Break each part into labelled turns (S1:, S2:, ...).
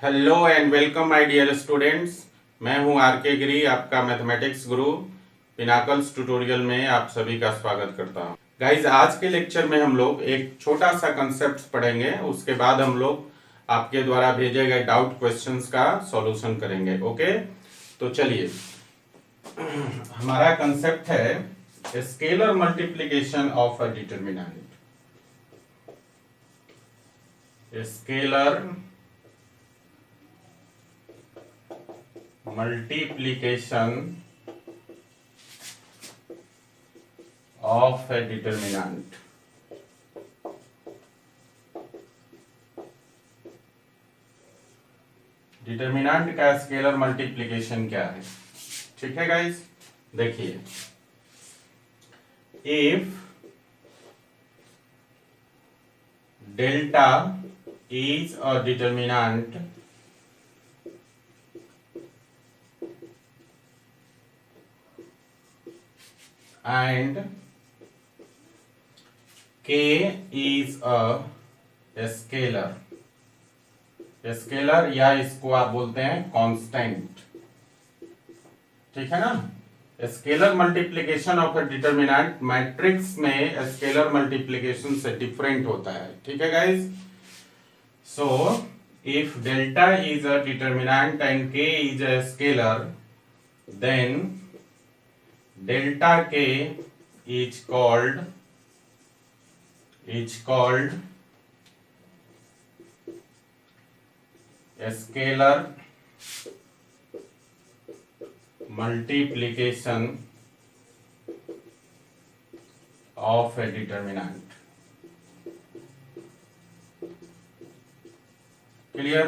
S1: Hello and welcome my dear students. मैं हूं are के गिरी, आपका मैथमेटिक्स गुरु। पिनाकल्स ट्यूटोरियल में आप सभी का स्वागत करता हूं। गाइज, आज के लेक्चर में हम लोग एक छोटा सा कंसेप्ट पढ़ेंगे। उसके बाद हम लोग आपके द्वारा भेजे गए डाउट क्वेश्चंस का सॉल्यूशन करेंगे। ओके, तो चलिए, हमारा कंसेप्ट है scalar multiplication of a determinant. Scalar multiplication of a determinant। Determinant का स्केलर मल्टीप्लिकेशन क्या है? ठीक है गाइस, देखिए, if delta is a determinant and k is a scalar। Scalar या इसको आप बोलते हैं कांस्टेंट, ठीक है ना। Scalar multiplication of a determinant matrix में स्केलर मल्टीप्लिकेशन से डिफरेंट होता है, ठीक है guys. So if delta is a determinant and k is a scalar, then delta k is called a scalar multiplication of a determinant। Clear?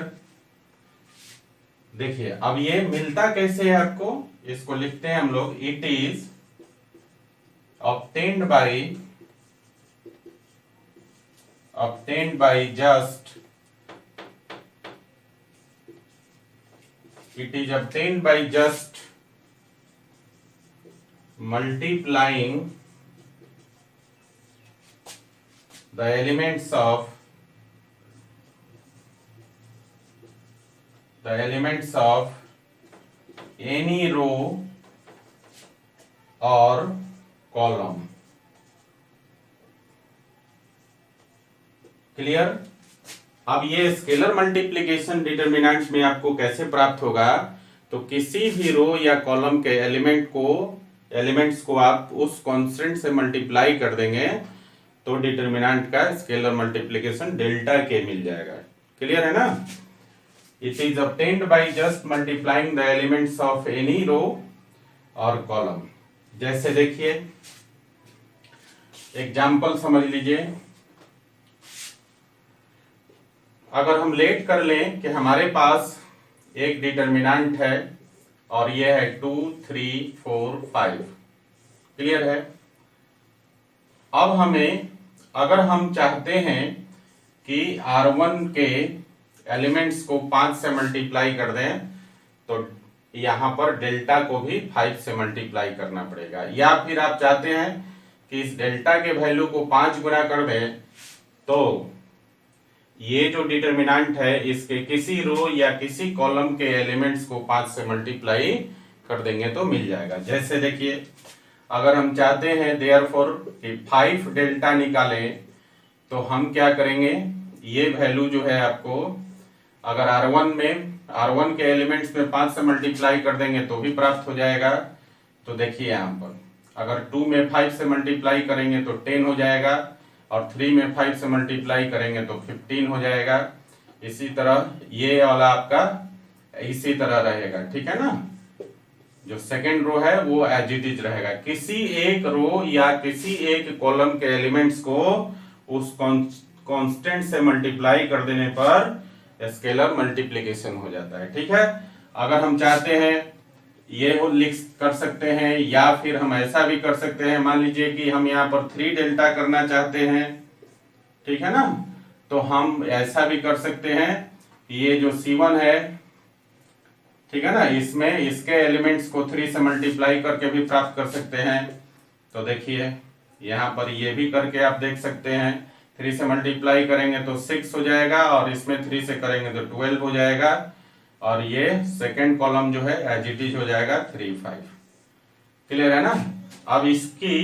S1: देखिए, अब ये मिलता कैसे है आपको, इसको लिखते हैं हम लोग, it is obtained by just multiplying the elements of any row or column. Clear? अब ये स्केलर मल्टीप्लिकेशन डिटर्मिनेंट्स में आपको कैसे प्राप्त होगा, तो किसी भी रो या कॉलम के एलिमेंट्स को आप उस कांस्टेंट से मल्टीप्लाई कर देंगे तो डिटर्मिनेंट का स्केलर मल्टीप्लिकेशन डेल्टा के मिल जाएगा। क्लियर है ना? It is obtained by just multiplying the elements of any row और कॉलम। जैसे देखिए, एग्जाम्पल समझ लीजिए, अगर हम लेट कर लें कि हमारे पास एक डिटर्मिनेंट है और यह है 2, 3, 4, 5। क्लियर है? अब हमें, अगर हम चाहते हैं कि R1 के एलिमेंट्स को 5 से मल्टीप्लाई कर दें, तो यहां पर डेल्टा को भी 5 से मल्टीप्लाई करना पड़ेगा। या फिर आप चाहते हैं कि इस डेल्टा के वैल्यू को 5 गुना कर दें, तो ये जो डिटर्मिनेंट है इसके किसी रो या किसी कॉलम के एलिमेंट्स को 5 से मल्टीप्लाई कर देंगे तो मिल जाएगा। जैसे देखिए, अगर हम चाहते हैं देयरफॉर कि 5 डेल्टा निकालें, तो हम क्या करेंगे, ये वैल्यू जो है आपको, अगर R1 के एलिमेंट्स में 5 से मल्टीप्लाई कर देंगे तो भी प्राप्त हो जाएगा। तो देखिए, यहाँ पर अगर 2 में 5 से मल्टीप्लाई करेंगे तो 10 हो जाएगा, और 3 में 5 से मल्टीप्लाई करेंगे तो 15 हो जाएगा। इसी तरह ये वाला आपका इसी तरह रहेगा, ठीक है ना। जो सेकेंड रो है वो एज इट इज रहेगा। किसी एक रो या किसी एक कॉलम के एलिमेंट्स को उस कांस्टेंट से मल्टीप्लाई कर देने पर स्केलर मल्टीप्लिकेशन हो जाता है, ठीक है। अगर हम चाहते हैं ये लिख कर सकते हैं, या फिर हम ऐसा भी कर सकते हैं, मान लीजिए कि हम यहाँ पर 3 डेल्टा करना चाहते हैं, ठीक है ना, तो हम ऐसा भी कर सकते हैं, ये जो C1 है, ठीक है ना, इसमें इसके एलिमेंट्स को 3 से मल्टीप्लाई करके भी प्राप्त कर सकते हैं। तो देखिए, यहाँ पर ये भी करके आप देख सकते हैं 3 से मल्टीप्लाई करेंगे तो 6 हो जाएगा और इसमें 3 से करेंगे तो 12 हो जाएगा और ये सेकंड कॉलम जो है एज इट इज हो जाएगा 3 5। क्लियर है ना। अब इसकी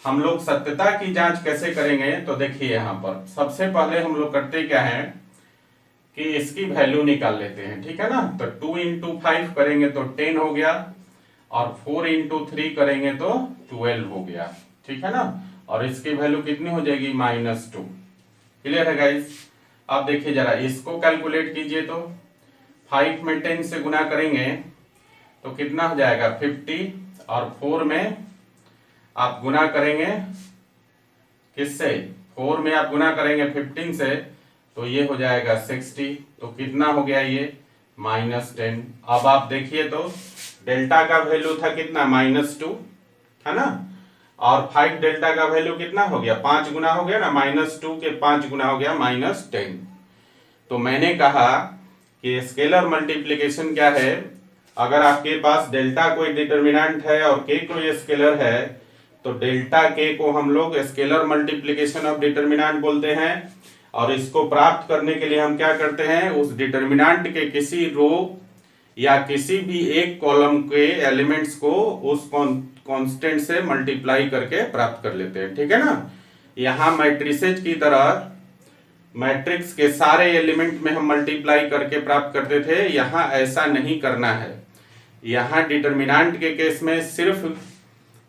S1: हम लोग सत्यता की जांच कैसे करेंगे तो देखिए यहाँ पर सबसे पहले हम लोग करते क्या है कि इसकी वैल्यू निकाल लेते हैं। ठीक है ना। तो 2 इंटू 5 करेंगे तो 10 हो गया और 4 इंटू 3 करेंगे तो 12 हो गया। ठीक है ना। और इसकी वैल्यू कितनी हो जाएगी -2। क्लियर है गाइस। अब देखिए जरा इसको कैलकुलेट कीजिए तो 5 में 10 से गुना करेंगे तो कितना हो जाएगा 50 और 4 में आप गुना करेंगे किससे 4 में आप गुना करेंगे 15 से तो ये हो जाएगा 60। तो कितना हो गया ये -10। अब आप देखिए तो डेल्टा का वैल्यू था कितना -2 है ना और 5 डेल्टा का वैल्यू कितना हो गया 5 गुना हो गया ना -2 के 5 गुना हो गया -10। तो मैंने कहा कि स्केलर मल्टीप्लिकेशन क्या है। अगर आपके पास डेल्टा कोई डिटर्मिनेंट है और के कोई स्केलर है तो डेल्टा के को हम लोग स्केलर मल्टीप्लिकेशन ऑफ डिटर्मिनेंट बोलते हैं और इसको प्राप्त करने के लिए हम क्या करते हैं उस डिटर्मिनेंट के किसी रो या किसी भी एक कॉलम के एलिमेंट्स को उस कांस्टेंट से मल्टीप्लाई करके प्राप्त कर लेते हैं। ठीक है ना। यहां मैट्रिसेज की तरह मैट्रिक्स के सारे एलिमेंट में हम मल्टीप्लाई करके प्राप्त करते थे। यहां ऐसा नहीं करना है। यहां डिटर्मिनेंट के केस में सिर्फ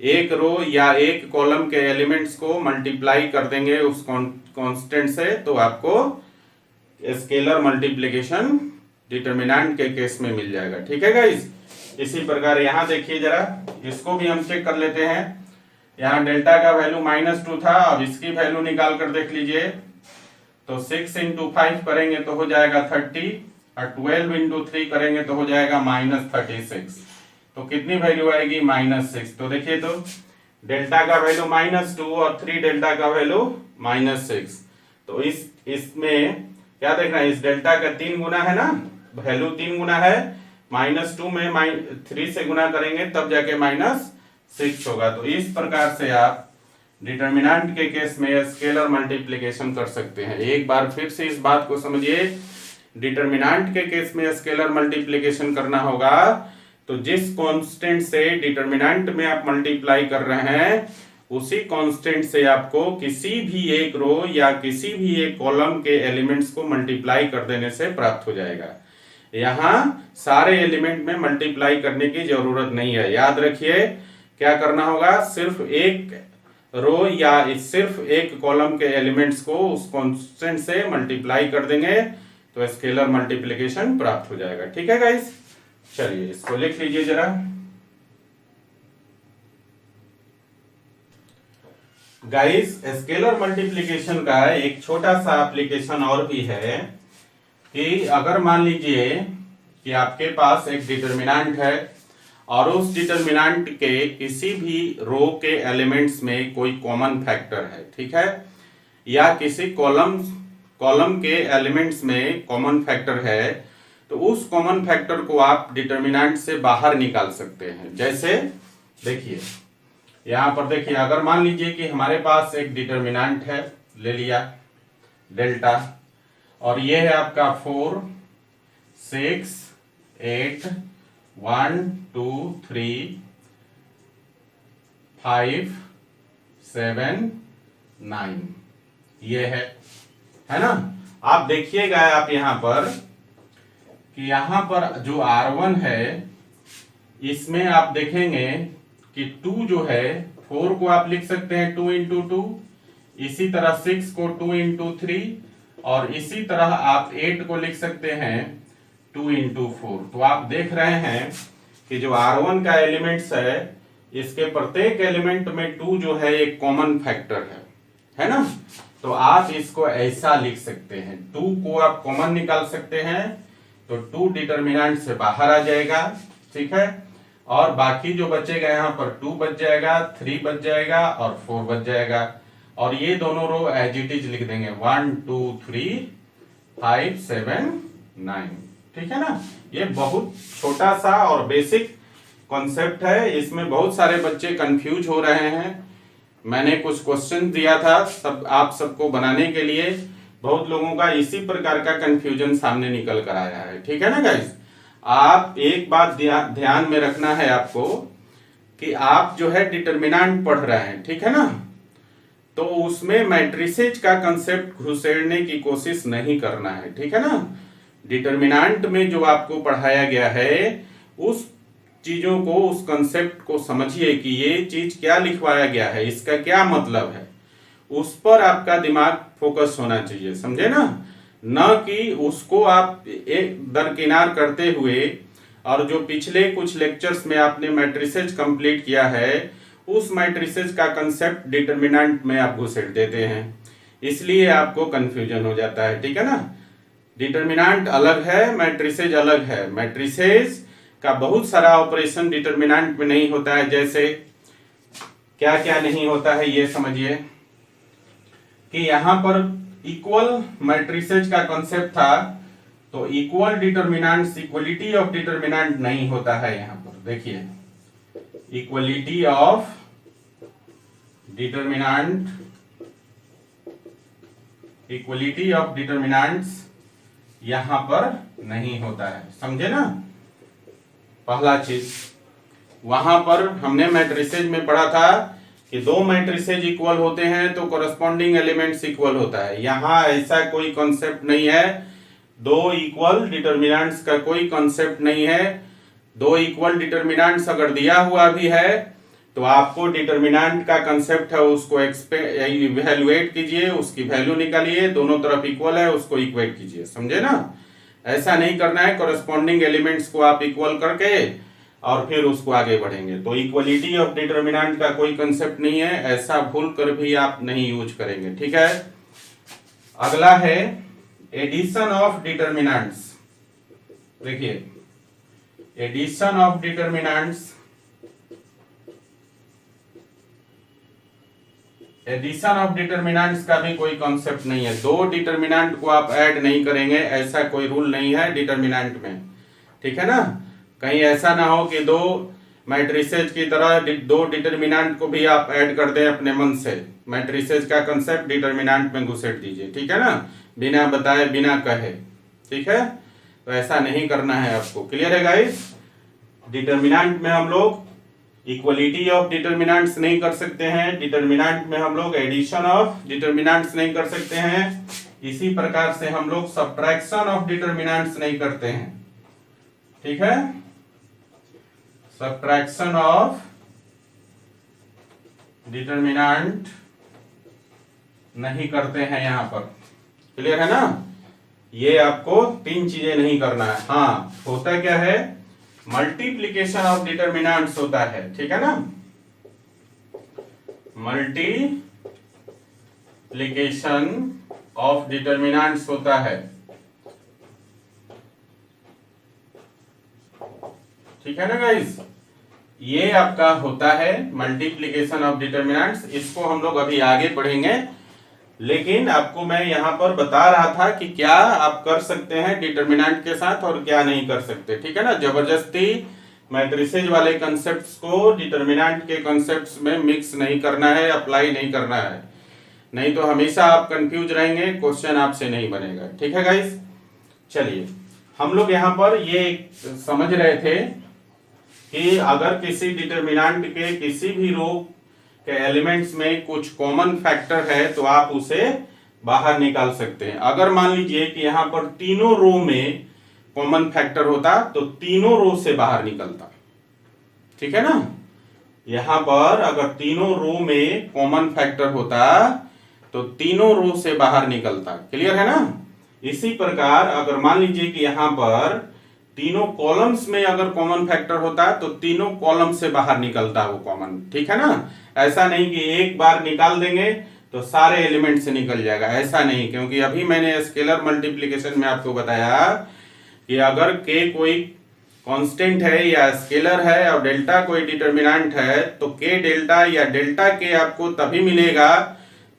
S1: एक रो या एक कॉलम के एलिमेंट्स को मल्टीप्लाई कर देंगे उस कांस्टेंट से तो आपको स्केलर मल्टीप्लिकेशन डिटर्मिनेंट के केस में मिल जाएगा। ठीक है गाइस। इसी प्रकार यहां देखिए जरा इसको भी हम चेक कर लेते हैं। यहां डेल्टा का वैल्यू -2 था। अब इसकी वैल्यू निकाल कर देख लीजिए तो 6 इंटू 5 करेंगे तो हो जाएगा 30 और 12 इंटू 3 करेंगे तो हो जाएगा -36। तो कितनी वैल्यू आएगी -6। तो देखिए तो डेल्टा का वैल्यू -2 और 3 डेल्टा का वैल्यू -6। तो इसमें क्या देखना है इस डेल्टा का 3 गुना है ना वैल्यू 3 गुना है -2 में 3 से गुना करेंगे तब जाके -6 होगा। तो इस प्रकार से आप डिटर्मिनेंट के केस में स्केलर मल्टीप्लिकेशन कर सकते हैं। एक बार फिर से इस बात को समझिए डिटर्मिनेंट के केस में स्केलर मल्टीप्लिकेशन करना होगा तो जिस कांस्टेंट से डिटर्मिनेंट में आप मल्टीप्लाई कर रहे हैं उसी कांस्टेंट से आपको किसी भी एक रो या किसी भी एक कॉलम के एलिमेंट्स को मल्टीप्लाई कर देने से प्राप्त हो जाएगा। यहां सारे एलिमेंट में मल्टीप्लाई करने की जरूरत नहीं है। याद रखिए क्या करना होगा सिर्फ एक रो या सिर्फ एक कॉलम के एलिमेंट्स को उस कांस्टेंट से मल्टीप्लाई कर देंगे तो स्केलर मल्टीप्लिकेशन प्राप्त हो जाएगा। ठीक है गाइस। चलिए इसको लिख लीजिए जरा। गाइस स्केलर मल्टीप्लिकेशन का एक छोटा सा एप्लीकेशन और भी है कि अगर मान लीजिए कि आपके पास एक डिटर्मिनेंट है और उस डिटर्मिनेंट के किसी भी रो के एलिमेंट्स में कोई कॉमन फैक्टर है। ठीक है। या किसी कॉलम के एलिमेंट्स में कॉमन फैक्टर है तो उस कॉमन फैक्टर को आप डिटर्मिनेंट से बाहर निकाल सकते हैं। जैसे देखिए यहां पर देखिए अगर मान लीजिए कि हमारे पास एक डिटर्मिनेंट है ले लिया डेल्टा और ये है आपका 4 6 8 1 2 3 5 7 9 ये है ना। आप देखिएगा आप यहां पर कि यहां पर जो R1 है इसमें आप देखेंगे कि 2 जो है 4 को आप लिख सकते हैं 2 इंटू 2 इसी तरह 6 को 2 इंटू 3 और इसी तरह आप 8 को लिख सकते हैं 2 इंटू 4। तो आप देख रहे हैं कि जो R1 का एलिमेंट्स है इसके प्रत्येक एलिमेंट में 2 जो है एक कॉमन फैक्टर है ना। तो आप इसको ऐसा लिख सकते हैं 2 को आप कॉमन निकाल सकते हैं तो 2 डिटर्मिनेंट से बाहर आ जाएगा। ठीक है। और बाकी जो बचेगा यहाँ पर 2 बच जाएगा 3 बच जाएगा और 4 बच जाएगा और ये दोनों रो एज इट इज लिख देंगे 1 2 3 5 7 9। ठीक है ना। ये बहुत छोटा सा और बेसिक कॉन्सेप्ट है। इसमें बहुत सारे बच्चे कंफ्यूज हो रहे हैं मैंने कुछ क्वेश्चन दिया था सब आप सबको बनाने के लिए। बहुत लोगों का इसी प्रकार का कंफ्यूजन सामने निकल कर आया है, ठीक है ना गाइस। आप एक बात ध्यान में रखना है आपको कि आप जो है डिटर्मिनेंट पढ़ रहे हैं, ठीक है ना, तो उसमें मैट्रिसेज का कंसेप्ट घुसेड़ने की कोशिश नहीं करना है, ठीक है ना। डिटर्मिनेंट में जो आपको पढ़ाया गया है उस चीजों को, उस कंसेप्ट को समझिए कि ये चीज क्या लिखवाया गया है, इसका क्या मतलब है, उस पर आपका दिमाग फोकस होना चाहिए, समझे ना। न कि उसको आप एक दरकिनार करते हुए और जो पिछले कुछ लेक्चर्स में आपने मैट्रिसेज कंप्लीट किया है उस मैट्रिसेज का कंसेप्ट डिटर्मिनेंट में आप घुसेड़ देते हैं, इसलिए आपको कंफ्यूजन हो जाता है, ठीक है ना। डिटर्मिनेंट अलग है, मैट्रिसेज अलग है। मैट्रिसेज का बहुत सारा ऑपरेशन डिटर्मिनेंट में नहीं होता है। जैसे क्या क्या नहीं होता है ये समझिए कि यहां पर इक्वल मैट्रिसेज का कंसेप्ट था, तो equal determinants, equality of determinant नहीं होता है। यहां पर देखिए equality of determinant, equality of determinants यहां पर नहीं होता है, समझे ना। पहला चीज, वहां पर हमने मैट्रिसेज में पढ़ा था कि दो मैट्रिसेज इक्वल होते हैं तो कॉरस्पॉन्डिंग एलिमेंट्स इक्वल होता है। यहां ऐसा कोई कॉन्सेप्ट नहीं है, दो इक्वल डिटर्मिनेंट्स का कोई कॉन्सेप्ट नहीं है। दो इक्वल डिटर्मिनेंट्स अगर दिया हुआ भी है तो आपको डिटर्मिनेंट का कंसेप्ट है उसको इवैल्यूएट कीजिए, उसकी वैल्यू निकालिए, दोनों तरफ इक्वल है उसको इक्वेट कीजिए, समझे ना। ऐसा नहीं करना है, कॉरस्पॉन्डिंग एलिमेंट्स को आप इक्वल करके और फिर उसको आगे बढ़ेंगे। तो इक्वलिटी ऑफ डिटर्मिनेंट का कोई कंसेप्ट नहीं है, ऐसा भूल कर भी आप नहीं यूज करेंगे, ठीक है। अगला है एडिशन ऑफ डिटर्मिनेंट्स। देखिए addition of determinants, addition of determinants का भी कोई कॉन्सेप्ट नहीं है। दो डिटर्मिनेंट को आप ऐड नहीं करेंगे, ऐसा कोई रूल नहीं है डिटर्मिनेंट में, ठीक है ना। कहीं ऐसा ना हो कि दो मैट्रिसेज की तरह दो डिटर्मिनेंट को भी आप ऐड कर दें अपने मन से। मैट्रिसेज का कंसेप्ट डिटर्मिनेंट में घुसेड़ दीजिए, ठीक है ना, बिना बताए बिना कहे, ठीक है। तो ऐसा नहीं करना है आपको, क्लियर है गाइस। डिटर्मिनेंट में हम लोग इक्वलिटी ऑफ डिटर्मिनेंट्स नहीं कर सकते हैं, डिटर्मिनेंट में हम लोग एडिशन ऑफ डिटर्मिनेंट्स नहीं कर सकते हैं, इसी प्रकार से हम लोग सब्ट्रैक्शन ऑफ डिटर्मिनेंट्स नहीं करते हैं, ठीक है। सब्ट्रैक्शन ऑफ डिटर्मिनेंट नहीं करते हैं यहां पर, क्लियर है ना। ये आपको तीन चीजें नहीं करना है। हाँ, होता क्या है, मल्टीप्लीकेशन ऑफ डिटर्मिनेंट्स होता है, ठीक है ना। मल्टीप्लीकेशन ऑफ डिटर्मिनेंट्स होता है, ठीक है ना गाइस। ये आपका होता है मल्टीप्लीकेशन ऑफ डिटर्मिनेंट्स। इसको हम लोग अभी आगे पढ़ेंगे, लेकिन आपको मैं यहां पर बता रहा था कि क्या आप कर सकते हैं डिटर्मिनेंट के साथ और क्या नहीं कर सकते, ठीक है ना। जबरदस्ती मैट्रिसेज वाले कंसेप्ट्स को डिटर्मिनेंट के कंसेप्ट्स में मिक्स नहीं करना है, अप्लाई नहीं करना है, नहीं तो हमेशा आप कंफ्यूज रहेंगे, क्वेश्चन आपसे नहीं बनेगा, ठीक है गाइस। चलिए हम लोग यहां पर ये समझ रहे थे कि अगर किसी डिटर्मिनेंट के किसी भी रो के एलिमेंट्स में कुछ कॉमन फैक्टर है तो आप उसे बाहर निकाल सकते हैं। अगर मान लीजिए कि यहां पर तीनों रो में कॉमन फैक्टर होता तो तीनों रो से बाहर निकलता, ठीक है ना। यहां पर अगर तीनों रो में कॉमन फैक्टर होता तो तीनों रो से बाहर निकलता, क्लियर है ना। इसी प्रकार अगर मान लीजिए कि यहां पर तीनों कॉलम्स में अगर कॉमन फैक्टर होता तो तीनों कॉलम से बाहर निकलता वो कॉमन, ठीक है ना। ऐसा नहीं कि एक बार निकाल देंगे तो सारे एलिमेंट से निकल जाएगा, ऐसा नहीं, क्योंकि अभी मैंने स्केलर मल्टीप्लिकेशन में आपको बताया कि अगर के कोई कांस्टेंट है या स्केलर है और डेल्टा कोई डिटर्मिनेंट है तो के डेल्टा या डेल्टा के आपको तभी मिलेगा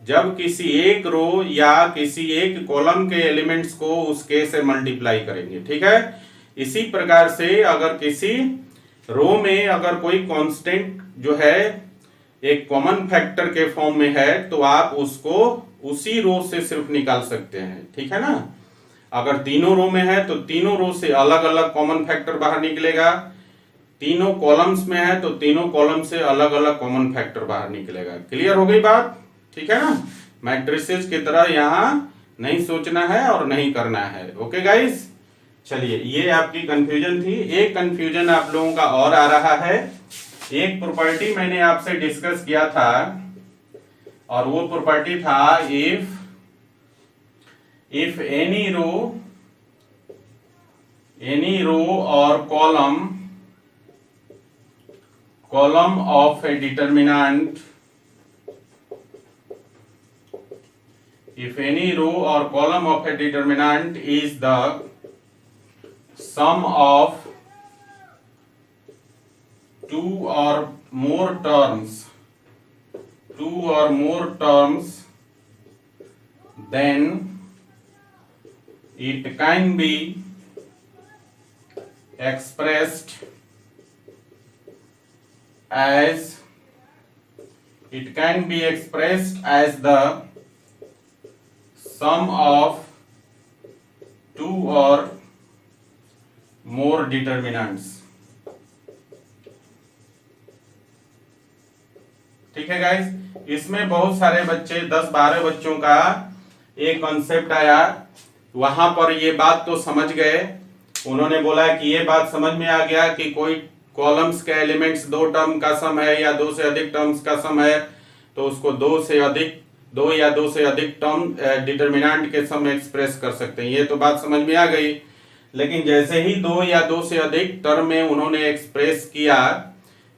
S1: जब किसी एक रो या किसी एक कॉलम के एलिमेंट्स को उस के से मल्टीप्लाई करेंगे, ठीक है। इसी प्रकार से अगर किसी रो में अगर कोई कांस्टेंट जो है एक कॉमन फैक्टर के फॉर्म में है तो आप उसको उसी रो से सिर्फ निकाल सकते हैं, ठीक है ना। अगर तीनों रो में है तो तीनों रो से अलग अलग कॉमन फैक्टर बाहर निकलेगा, तीनों कॉलम्स में है तो तीनों कॉलम से अलग अलग कॉमन फैक्टर बाहर निकलेगा। क्लियर हो गई बात, ठीक है ना। मैट्रिसेस की तरह यहां नहीं सोचना है और नहीं करना है। ओके गाइस, चलिए ये आपकी कंफ्यूजन थी। एक कंफ्यूजन आप लोगों का और आ रहा है। एक प्रॉपर्टी मैंने आपसे डिस्कस किया था और वो प्रॉपर्टी था इफ एनी रो और column of A determinant, if any row or column of a determinant is the sum of two or more terms, then it can be expressed as the sum of two or more determinants। ठीक है guys, इसमें बहुत सारे बच्चे 10-12 बच्चों का एक concept आया, वहां पर ये बात तो समझ गए। उन्होंने बोला कि ये बात समझ में आ गया कि कोई कॉलम्स के एलिमेंट्स दो टर्म का सम है या दो से अधिक टर्म्स का सम है तो उसको दो या दो से अधिक टर्म डिटर्मिनेंट के सम में एक्सप्रेस कर सकते हैं। ये तो बात समझ में आ गई। लेकिन जैसे ही दो या दो से अधिक टर्म में उन्होंने एक्सप्रेस किया,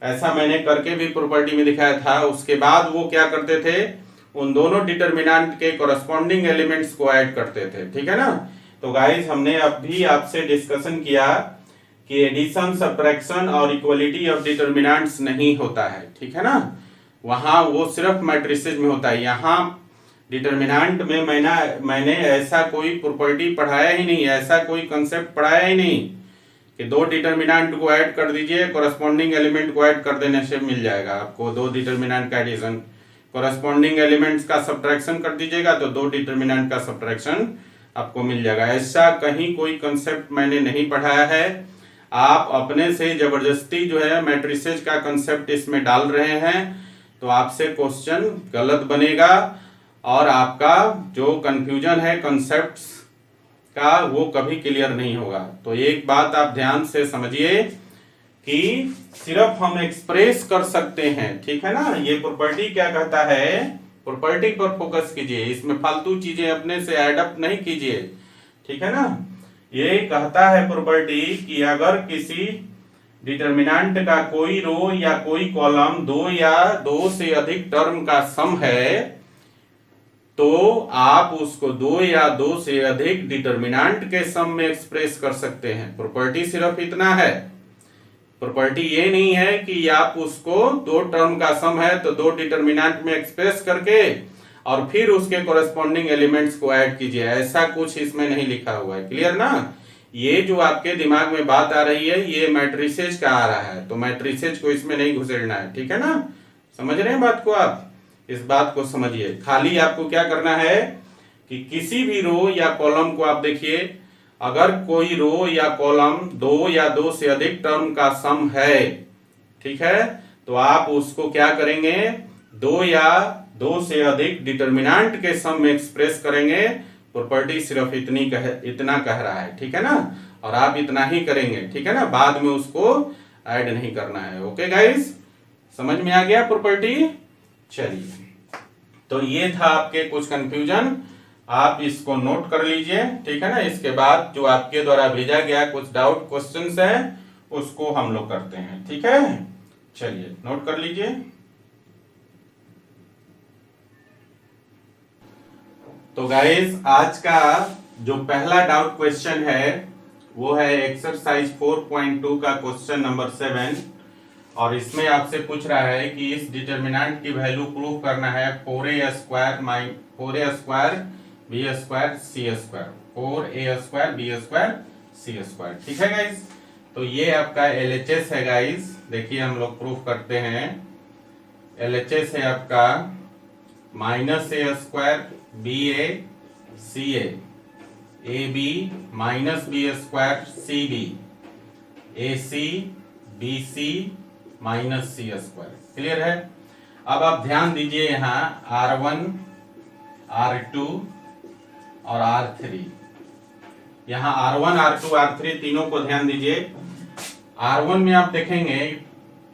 S1: ऐसा मैंने करके भी प्रॉपर्टी में दिखाया था, उसके बाद वो क्या करते थे, उन दोनों डिटर्मिनेंट के कोरस्पॉन्डिंग एलिमेंट्स को ऐड करते थे। ठीक है ना। तो गाइस हमने अभी आपसे डिस्कशन किया कि एडिशन, सब्ट्रैक्शन और इक्वलिटी ऑफ डिटर्मिनेंट्स नहीं होता है। ठीक है ना, वहां वो सिर्फ मैट्रिसेस में होता है। यहाँ डिटर्मिनेंट में मैंने ऐसा कोई प्रॉपर्टी पढ़ाया ही नहीं, ऐसा कोई कंसेप्ट पढ़ाया ही नहीं कि दो डिटर्मिनेंट को ऐड कर दीजिए, कोरस्पॉन्डिंग एलिमेंट को ऐड कर देने से मिल जाएगा आपको दो डिटर्मिनेंट का एडिशन, कोरस्पॉन्डिंग एलिमेंट्स का सब्ट्रैक्शन कर दीजिएगा तो दो डिटर्मिनेंट का सब्ट्रैक्शन आपको मिल जाएगा। ऐसा कहीं कोई कंसेप्ट मैंने नहीं पढ़ाया है। आप अपने से जबरदस्ती जो है मैट्रिसेस का कंसेप्ट इसमें डाल रहे हैं तो आपसे क्वेश्चन गलत बनेगा और आपका जो कंफ्यूजन है कंसेप्ट्स का वो कभी क्लियर नहीं होगा। तो एक बात आप ध्यान से समझिए कि सिर्फ हम एक्सप्रेस कर सकते हैं। ठीक है ना। ये प्रॉपर्टी क्या कहता है, प्रॉपर्टी पर फोकस कीजिए, इसमें फालतू चीजें अपने से ऐड अप नहीं कीजिए। ठीक है ना। ये कहता है प्रॉपर्टी कि अगर किसी डिटर्मिनेंट का कोई रो या कोई कॉलम दो या दो से अधिक टर्म का सम है तो आप उसको दो या दो से अधिक डिटर्मिनेंट के सम में एक्सप्रेस कर सकते हैं। प्रॉपर्टी सिर्फ इतना है। प्रॉपर्टी ये नहीं है कि आप उसको दो टर्म का सम है तो दो डिटर्मिनेंट में एक्सप्रेस करके और फिर उसके कोरस्पॉन्डिंग एलिमेंट्स को ऐड कीजिए, ऐसा कुछ इसमें नहीं लिखा हुआ है। क्लियर ना। ये जो आपके दिमाग में बात आ रही है ये मैट्रिसेस का आ रहा है, तो मैट्रिसेस को इसमें नहीं घुसेड़ना है। ठीक है ना। समझ रहे हैं बात को आप, इस बात को समझिए। खाली आपको क्या करना है कि किसी भी रो या कॉलम को आप देखिए, अगर कोई रो या कॉलम दो या दो से अधिक टर्म का सम है, ठीक है, तो आप उसको क्या करेंगे, दो या दो से अधिक डिटर्मिनेंट के सम में एक्सप्रेस करेंगे। प्रॉपर्टी सिर्फ इतना कह रहा है। ठीक है ना। और आप इतना ही करेंगे। ठीक है ना, बाद में उसको ऐड नहीं करना है। ओके गाइस, समझ में आ गया प्रॉपर्टी। चलिए, तो ये था आपके कुछ कंफ्यूजन, आप इसको नोट कर लीजिए। ठीक है ना। इसके बाद जो आपके द्वारा भेजा गया कुछ डाउट क्वेश्चंस है उसको हम लोग करते हैं। ठीक है, चलिए नोट कर लीजिए। तो गाइस आज का जो पहला डाउट क्वेश्चन है वो है एक्सरसाइज 4.2 का क्वेश्चन नंबर 7 और इसमें आपसे पूछ रहा है कि इस डिटर्मिनेंट की वैल्यू प्रूव करना है 4a square b square c square, 4a square b square c square. ठीक है गाइस, तो ये आपका LHS है गाइस। देखिए हम लोग प्रूफ करते हैं LHS है आपका minus a square b a c a b minus B square c b a c b c minus C square. Clear है। अब आप ध्यान दीजिए यहाँ R1 R2 और R3, यहाँ R1 R2 R3 तीनों को ध्यान दीजिए। R1 में आप देखेंगे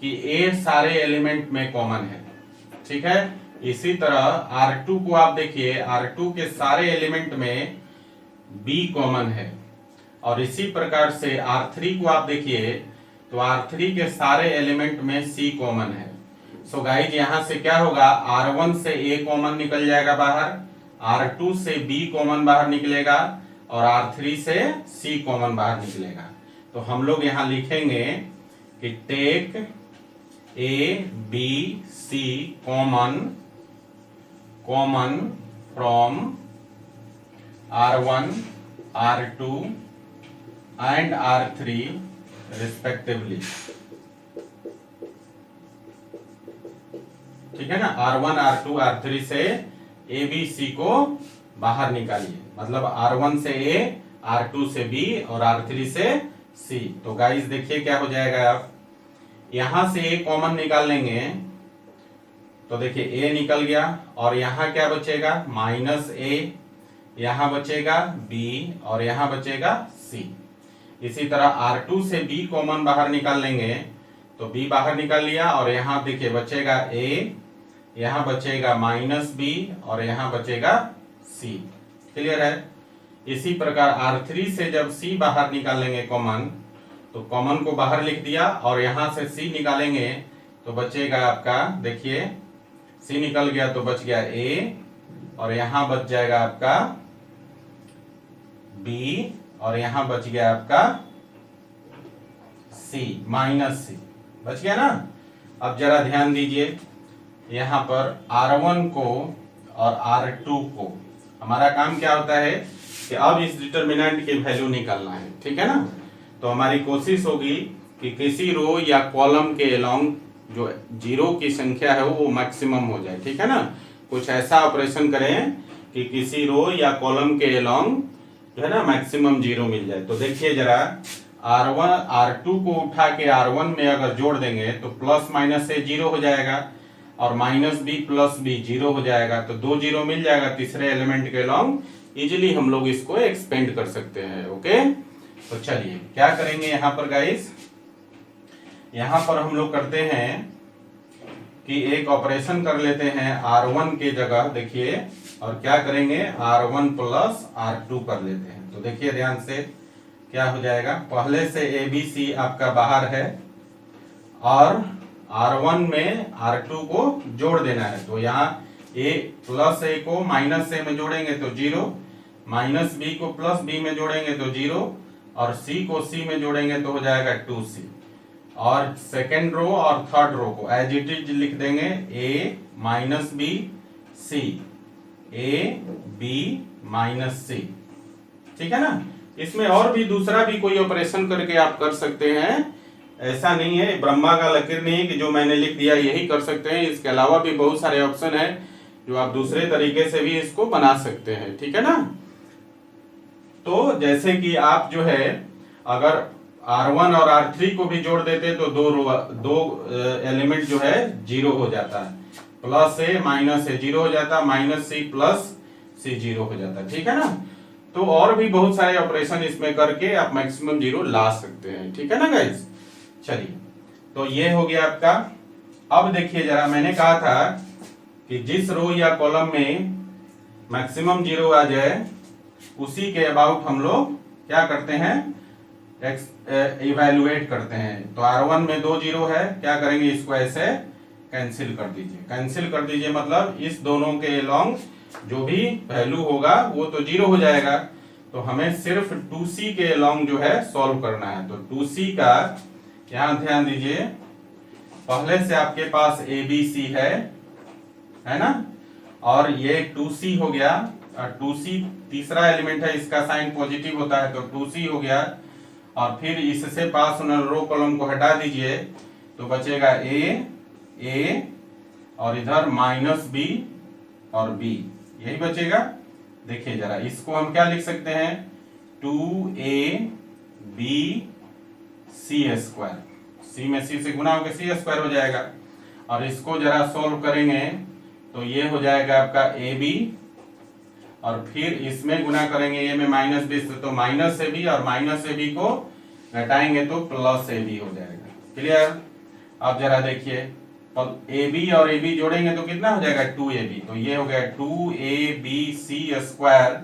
S1: कि A सारे एलिमेंट में कॉमन है, ठीक है। इसी तरह R2 को आप देखिए, R2 के सारे एलिमेंट में B कॉमन है, और इसी प्रकार से R3 को आप देखिए तो R3 के सारे एलिमेंट में C कॉमन है। सो गाइज यहाँ से क्या होगा, R1 से A कॉमन निकल जाएगा बाहर, R2 से B कॉमन बाहर निकलेगा, और R3 से C कॉमन बाहर निकलेगा। तो हम लोग यहाँ लिखेंगे कि take A B C common from R1 R2 and R3 respectively. ठीक है ना। R1 R2 R3 से A B C को बाहर निकालिए, मतलब R1 से A, R2 से B और R3 से C। तो गाइस देखिए क्या हो जाएगा, आप यहां से A कॉमन निकाल लेंगे तो देखिए A निकल गया, और यहां क्या बचेगा माइनस A, यहां बचेगा B और यहां बचेगा C। इसी तरह R2 से B कॉमन बाहर निकाल लेंगे तो B बाहर निकाल लिया, और यहां देखिए बचेगा A, यहां बचेगा माइनस B और यहां बचेगा C। क्लियर है। इसी प्रकार R3 से जब C बाहर निकाल लेंगे कॉमन, तो कॉमन को बाहर लिख दिया, और यहां से C निकालेंगे तो बचेगा आपका, देखिए C निकल गया तो बच गया A, और यहां बच जाएगा आपका B, और यहां बच गया आपका C माइनस C, बच गया ना। अब जरा ध्यान दीजिए, यहां पर R1 को और R2 को, हमारा काम क्या होता है कि अब इस डिटरमिनेंट की वैल्यू निकालना है, ठीक है ना। तो हमारी कोशिश होगी कि किसी रो या कॉलम के अलोंग जो जीरो की संख्या है वो मैक्सिमम हो जाए, ठीक है ना। कुछ ऐसा ऑपरेशन करें कि किसी रो या कॉलम के अलोंग जो है ना मैक्सिमम जीरो मिल जाए। तो देखिए जरा, R1 R2 को उठा के R1 में अगर जोड़ देंगे तो प्लस माइनस से जीरो हो जाएगा, और minus b plus b zero हो जाएगा, तो दो जीरो मिल जाएगा तीसरे एलिमेंट के अलोंग। इजिली हम लोग इसको एक्सपेंड कर सकते हैं। ओके, तो चलिए क्या करेंगे यहाँ पर गाइस, यहाँ पर हम लोग करते हैं कि एक ऑपरेशन कर लेते हैं R1 के जगह, देखिए, और क्या करेंगे R1 प्लस R2 कर लेते हैं। तो देखिए ध्यान से क्या हो जाएगा, पहले से ABC आपका बाहर है, और R1 में R2 को जोड़ देना है। तो यहाँ A प्लस A को माइनस A में जोड़ेंगे तो जीरो, माइनस B को प्लस B में जोड़ेंगे तो जीरो, और C को C में जोड़ेंगे तो हो जाएगा 2C। और सेकेंड रो और थर्ड रो को एज इट इज लिख देंगे A minus B C, A B minus C, ठीक है ना। इसमें और भी दूसरा भी कोई ऑपरेशन करके आप कर सकते हैं, ऐसा नहीं है, ब्रह्मा का लकीर नहीं है कि जो मैंने लिख दिया यही कर सकते हैं। इसके अलावा भी बहुत सारे ऑप्शन है जो आप दूसरे तरीके से भी इसको बना सकते हैं, ठीक है ना। तो जैसे कि आप जो है अगर R1 और R3 को भी जोड़ देते तो दो एलिमेंट जो है जीरो हो जाता है, plus A minus A zero हो जाता, minus C plus C zero हो जाता, ठीक है ना। तो और भी बहुत सारे ऑपरेशन इसमें करके आप मैक्सिमम जीरो ला सकते हैं, ठीक है ना गाइस। चलिए, तो ये हो गया आपका। अब देखिए जरा, मैंने कहा था कि जिस रो या कॉलम में मैक्सिमम जीरो आ जाए उसी के अबाउट हम लोग क्या करते हैं, इवैल्यूएट करते हैं। तो R1 में दो जीरो है, क्या करेंगे, इसको ऐसे कैंसिल कर दीजिए। कैंसिल कर दीजिए मतलब इस दोनों के अलोंग जो भी वैल्यू होगा वो तो जीरो हो जाएगा। तो हमें सिर्फ 2C के अलोंग जो है सॉल्व करना है। तो 2C का यहाँ ध्यान दीजिए, पहले से आपके पास ABC है ना, और ये 2C हो गया, और 2C तीसरा एलिमेंट है, इसका साइन पॉजिटिव होता है तो 2C हो गया। और फिर इससे पास होने रो कॉलम को हटा दीजिए तो बचेगा A और इधर माइनस बी और बी, यही बचेगा। देखिए जरा इसको हम क्या लिख सकते हैं, 2ab सी में सी से गुना होकर सी स्क्वायर हो जाएगा। और इसको जरा सोल्व करेंगे तो ये हो जाएगा आपका ए बी, और फिर इसमें गुना करेंगे ए में माइनस बी से तो माइनस ए बी, और माइनस ए बी को घटाएंगे तो प्लस ए बी हो जाएगा। क्लियर। अब जरा देखिए ए बी और ए बी जोड़ेंगे तो कितना हो जाएगा, 2ab। तो ये हो गया 2abc स्क्वायर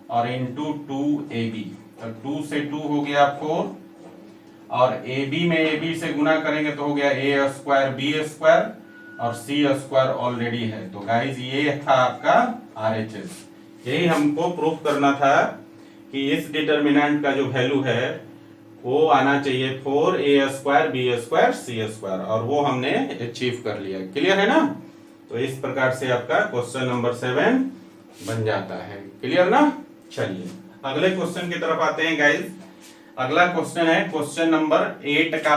S1: और इंटू 2ab, तो 2 से 2 हो गया 4, और ए बी में ए बी से गुना करेंगे तो हो गया ए स्क्वायर बी स्क्वायर, और सी स्क्वायर ऑलरेडी है। तो गाइज ये था आपका RHS। यही हमको प्रूफ करना था कि इस डिटर्मिनेंट का जो वैल्यू है वो आना चाहिए 4a स्क्वायर बी स्क्वायर सी स्क्वायर, और वो हमने अचीव कर लिया। क्लियर है ना। तो इस प्रकार से आपका क्वेश्चन नंबर 7 बन जाता है। क्लियर ना। चलिए अगले क्वेश्चन की तरफ आते हैं गाइज। अगला क्वेश्चन है क्वेश्चन नंबर 8 का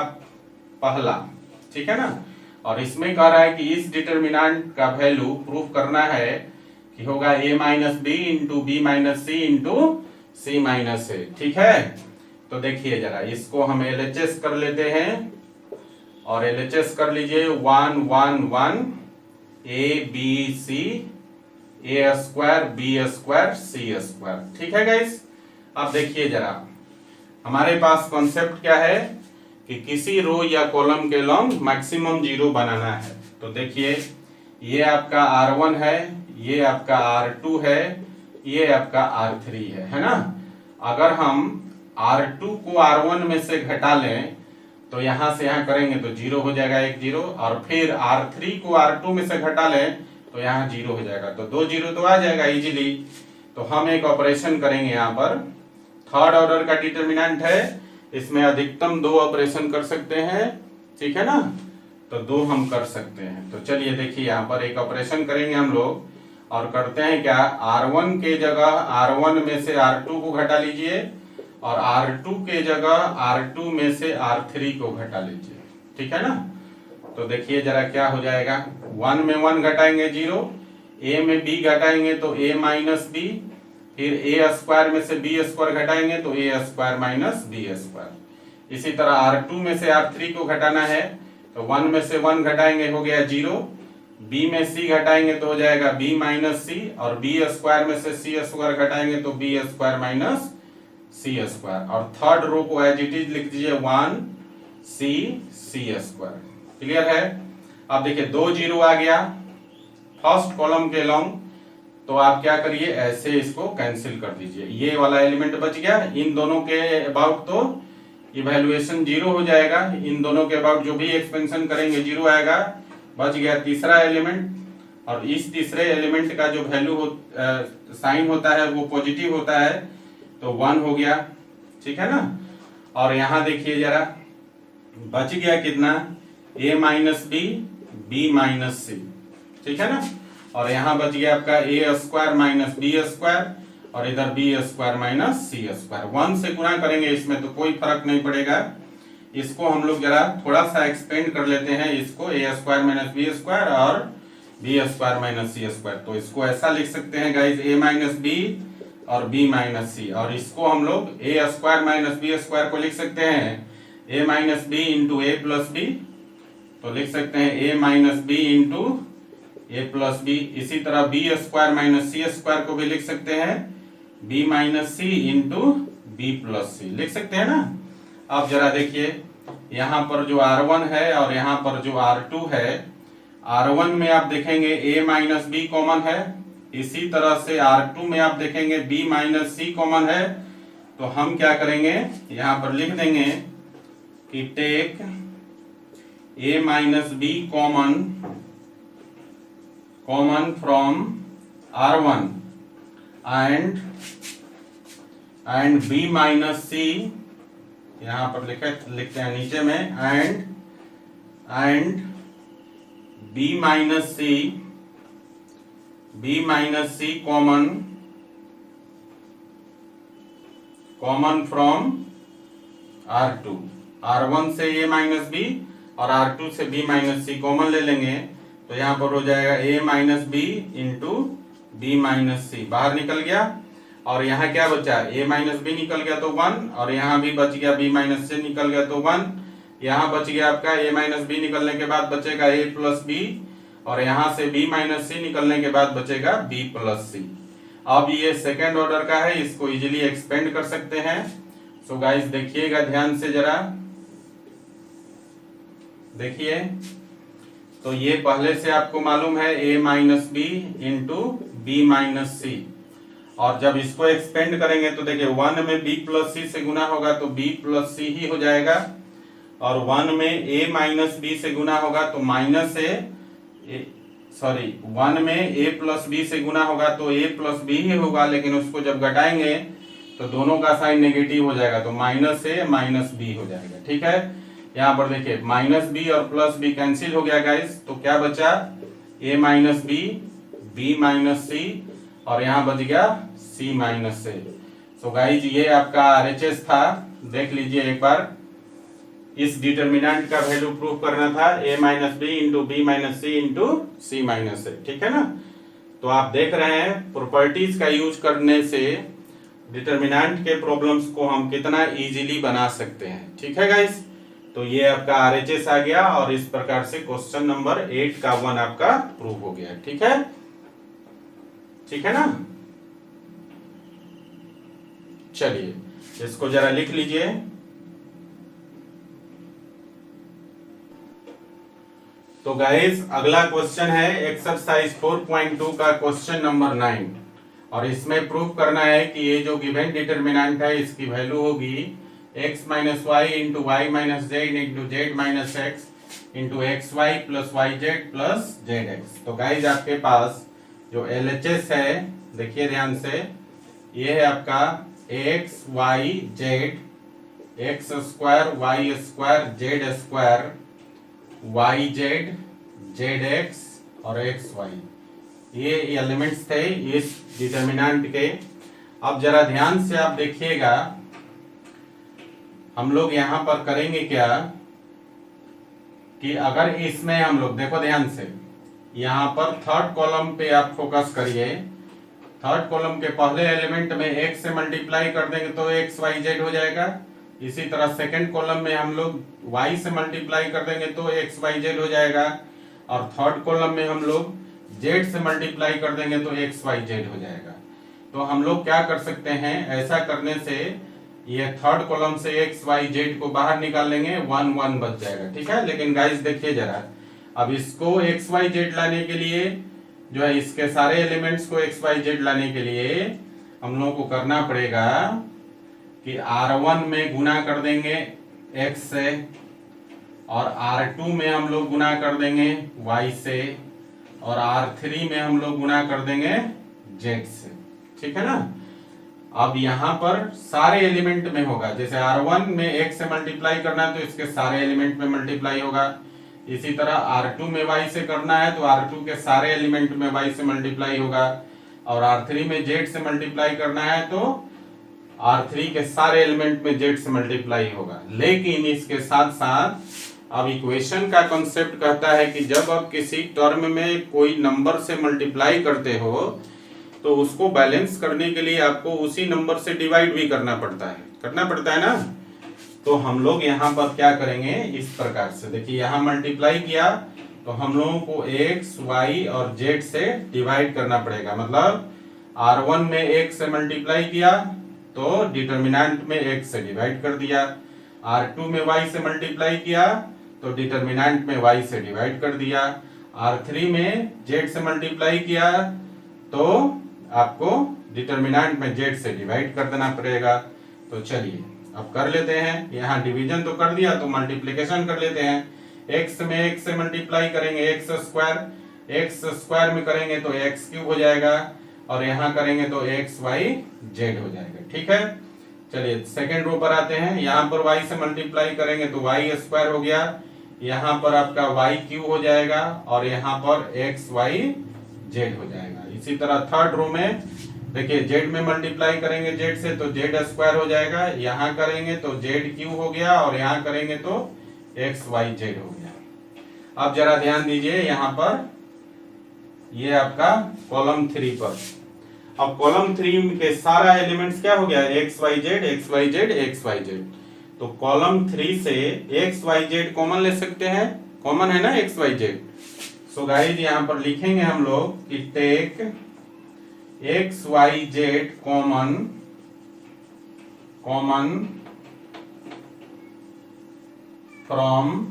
S1: पहला, ठीक है ना। और इसमें कह रहा है कि इस डिटर्मिनेंट का वैल्यू प्रूफ करना है कि होगा a minus B into B minus C into C minus ए। ठीक है। तो देखिए जरा इसको हम LHS कर लेते हैं, और LHS कर लीजिए 1 1 1 a b c a square b square c square. ठीक है गाइस। अब देखिए जरा हमारे पास कॉन्सेप्ट क्या है कि किसी रो या कॉलम के लॉन्ग मैक्सिमम 0 बनाना है। तो देखिए ये आपका R1 है, ये आपका R2 है, ये आपका R3 है ना। अगर हम R2 को R1 में से घटा लें तो यहां से यहां करेंगे तो 0 हो जाएगा, 1 0, और फिर R3 को R2 में से घटा लें तो यहां 0 हो जाएगा, तो 2 0 तो आ जाएगा इजीली। तो हम एक ऑपरेशन करेंगे, यहाँ पर थर्ड ऑर्डर का डिटर्मिनेंट है, इसमें अधिकतम 2 ऑपरेशन कर सकते हैं। ठीक है ना। तो 2 हम कर सकते हैं। तो चलिए देखिए यहाँ पर एक ऑपरेशन करेंगे हम लोग, और करते हैं क्या, R1 के जगह R1 में से R2 को घटा लीजिए, और R2 के जगह R2 में से R3 को घटा लीजिए। ठीक है ना। तो देखिए जरा क्या हो जाएगा, 1 में 1 घटाएंगे 0, a में b घटाएंगे तो a माइनस b, फिर a स्क्वायर में से b स्क्वायर घटाएंगे तो a square minus b square. इसी तरह R2 में से R3 को घटाना है तो 1 में से 1 घटाएंगे हो गया 0, b में c घटाएंगे तो हो जाएगा b माइनस c, और b स्क्वायर में से c स्क्वायर घटाएंगे तो b square minus c square. और थर्ड रो को एज इट इज लिख दीजिए 1 c स्क्वायर। क्लियर है। अब देखिए 2 0 आ गया फर्स्ट कॉलम के लॉन्ग, तो आप क्या करिए, ऐसे इसको कैंसिल कर दीजिए, ये वाला एलिमेंट बच गया। इन दोनों के अबाउट तो इवैल्यूएशन 0 हो जाएगा, इन दोनों के अबाउट जो भी एक्सपेंशन करेंगे 0 आएगा। बच गया तीसरा एलिमेंट, और इस तीसरे एलिमेंट का जो वैल्यू साइन होता है वो पॉजिटिव होता है, तो 1 हो गया। ठीक है ना। और यहां देखिए जरा बच गया कितना, a minus B B minus C. ठीक है ना। और यहां बच गया आपका a square minus B square, और इधर बी स्क्वायर माइनस सी स्क्वायर। 1 से गुणा करेंगे इसमें तो कोई फर्क नहीं पड़ेगा। इसको हम लोग जरा थोड़ा सा एक्सपेंड कर लेते हैं, इसको a square minus B square और बी स्क्वायर माइनस सी स्क्वायर। तो इसको ऐसा लिख सकते हैं गाइज, a माइनस बी और b माइनस सी, और इसको हम लोग a square minus B square को लिख सकते हैं a minus B into a plus b. तो लिख सकते हैं a minus B into a plus b. इसी तरह b स्क्वायर माइनस सी स्क्वायर को भी लिख सकते हैं b माइनस सी इंटू बी प्लस सी, लिख सकते हैं ना। अब जरा देखिए यहाँ पर जो R1 है और यहाँ पर जो R2 है, R1 में आप देखेंगे a माइनस बी कॉमन है, इसी तरह से R2 में आप देखेंगे b माइनस सी कॉमन है। तो हम क्या करेंगे, यहाँ पर लिख देंगे कि take a minus B common from R1 and b minus C, यहाँ पर लिखते हैं नीचे में, and b minus C common from R2। R1 से a माइनस बी और R2 से b माइनस सी कॉमन ले लेंगे तो यहाँ पर हो जाएगा a minus B into B minus c, बाहर निकल गया। और यहाँ क्या बचा, a माइनस बी निकल गया तो 1, और यहाँ भी बच गया b माइनस सी निकल गया तो 1। यहाँ बच गया आपका a माइनस बी निकलने के बाद बचेगा a प्लस बी, और यहाँ से b माइनस सी निकलने के बाद बचेगा b प्लस सी। अब ये सेकेंड ऑर्डर का है, इसको इजीली एक्सपेंड कर सकते हैं। सो गाइस देखिएगा ध्यान से जरा, देखिए तो ये पहले से आपको मालूम है a minus B into B minus c, और जब इसको एक्सपेंड करेंगे तो देखिए 1 में b प्लस सी से गुना होगा तो b प्लस सी ही हो जाएगा, और 1 में a माइनस बी से गुना होगा तो माइनस वन में a प्लस बी से गुना होगा तो a प्लस बी ही होगा, लेकिन उसको जब घटाएंगे तो दोनों का साइन नेगेटिव हो जाएगा तो माइनस a माइनस बी हो जाएगा। ठीक है, यहाँ पर देखिए माइनस बी और प्लस बी कैंसिल हो गया गाइस, तो क्या बचा a minus b, b minus c, और यहाँ बच गया c minus a. So guys ये आपका RHS था, देख लीजिए एक बार। इस डिटर्मिनेंट का वैल्यू प्रूव करना था a minus B into B minus C into C minus ए, ठीक है ना। तो आप देख रहे हैं प्रॉपर्टीज का यूज करने से डिटर्मिनेंट के प्रॉब्लम्स को हम कितना इजीली बना सकते हैं। ठीक है गाइस, तो ये आपका RHS आ गया, और इस प्रकार से क्वेश्चन नंबर 8 का 1 आपका प्रूव हो गया। ठीक है, ठीक है ना। चलिए इसको जरा लिख लीजिए। तो गाइस अगला क्वेश्चन है एक्सरसाइज 4.2 का क्वेश्चन नंबर 9, और इसमें प्रूव करना है कि ये जो गिवन डिटर्मिनेंट है इसकी वैल्यू होगी x minus y into y minus z into z minus x into x y plus y z plus z x. तो गाइज आपके पास जो LHS है, देखिए ध्यान से, ये है आपका x y z x square y square z square y z z x और एक्स वाई, ये एलिमेंट्स थे इस डिटर्मिनेंट के। अब जरा ध्यान से आप देखिएगा, हम लोग यहां पर करेंगे क्या कि अगर इसमें हम लोग देखो ध्यान से, यहां पर थर्ड कॉलम पे आप फोकस करिए। थर्ड कॉलम के पहले एलिमेंट में x से मल्टीप्लाई कर देंगे तो एक्स वाई जेड हो जाएगा। इसी तरह सेकंड कॉलम में हम लोग y से मल्टीप्लाई कर देंगे तो एक्स वाई जेड हो जाएगा, और थर्ड कॉलम में हम लोग z से मल्टीप्लाई कर देंगे तो एक्स वाई जेड हो जाएगा। तो हम लोग क्या कर सकते हैं, ऐसा करने से ये थर्ड कॉलम से एक्स वाई जेड को बाहर निकाल लेंगे, 1 1 बच जाएगा। ठीक है, लेकिन गाइस देखिए जरा, अब इसको एक्स वाई जेड लाने के लिए जो है, इसके सारे एलिमेंट्स को एक्स वाई जेड लाने के लिए हम लोगों को करना पड़ेगा कि R1 में गुना कर देंगे x से, और R2 में हम लोग गुना कर देंगे y से, और R3 में हम लोग गुना कर देंगे z से। ठीक है ना। अब यहाँ पर सारे एलिमेंट में होगा, जैसे R1 में x से मल्टीप्लाई करना है तो इसके सारे एलिमेंट में मल्टीप्लाई होगा। इसी तरह R2 में y से करना है तो R2 के सारे एलिमेंट में y से मल्टीप्लाई होगा, और R3 में z से मल्टीप्लाई करना है तो R3 के सारे एलिमेंट में z से मल्टीप्लाई होगा। लेकिन इसके साथ साथ अब इक्वेशन का कॉन्सेप्ट कहता है कि जब आप किसी टर्म में कोई नंबर से मल्टीप्लाई करते हो तो उसको बैलेंस करने के लिए आपको उसी नंबर से डिवाइड भी करना पड़ता है ना। तो हम लोग यहाँ पर क्या करेंगे, इस प्रकार से देखिए, यहाँ मल्टीप्लाई किया तो हम लोगों को x, y और z से डिवाइड करना पड़ेगा। मतलब R1 में x से मल्टीप्लाई किया तो डिटर्मिनेंट में x से डिवाइड कर दिया, R2 में y से मल्टीप्लाई किया तो डिटर्मिनेंट में y से डिवाइड कर दिया, R3 में z से मल्टीप्लाई किया तो आपको डिटर्मिनेंट में z से डिवाइड कर देना पड़ेगा। तो चलिए अब कर लेते हैं, यहाँ डिवीजन तो कर दिया तो मल्टीप्लिकेशन कर लेते हैं। x में x से मल्टीप्लाई करेंगे x स्क्वायर में करेंगे तो x क्यूब हो जाएगा, और यहाँ करेंगे तो एक्स वाई जेड हो जाएगा। ठीक है, चलिए सेकेंड रो पर आते हैं। यहाँ पर y से मल्टीप्लाई करेंगे तो वाई स्क्वायर हो गया, यहाँ पर आपका वाई क्यूब हो जाएगा, और यहाँ पर एक्स वाई जेड हो जाएगा। इसी तरह थर्ड रो में देखिए, z में मल्टीप्लाई करेंगे z से तो जेड स्क्वायर हो जाएगा, यहाँ करेंगे तो जेड क्यूब हो गया, और यहाँ करेंगे तो एक्स वाई जेड हो गया। अब जरा ध्यान दीजिए, यहाँ पर ये आपका कॉलम 3 पर। अब कॉलम 3 के सारा एलिमेंट्स क्या हो गया, x y z x y z x y z. तो कॉलम 3 से एक्स वाई जेड कॉमन ले सकते हैं, कॉमन है ना x y z. So guys यहां पर लिखेंगे हम लोग कि take x y z common from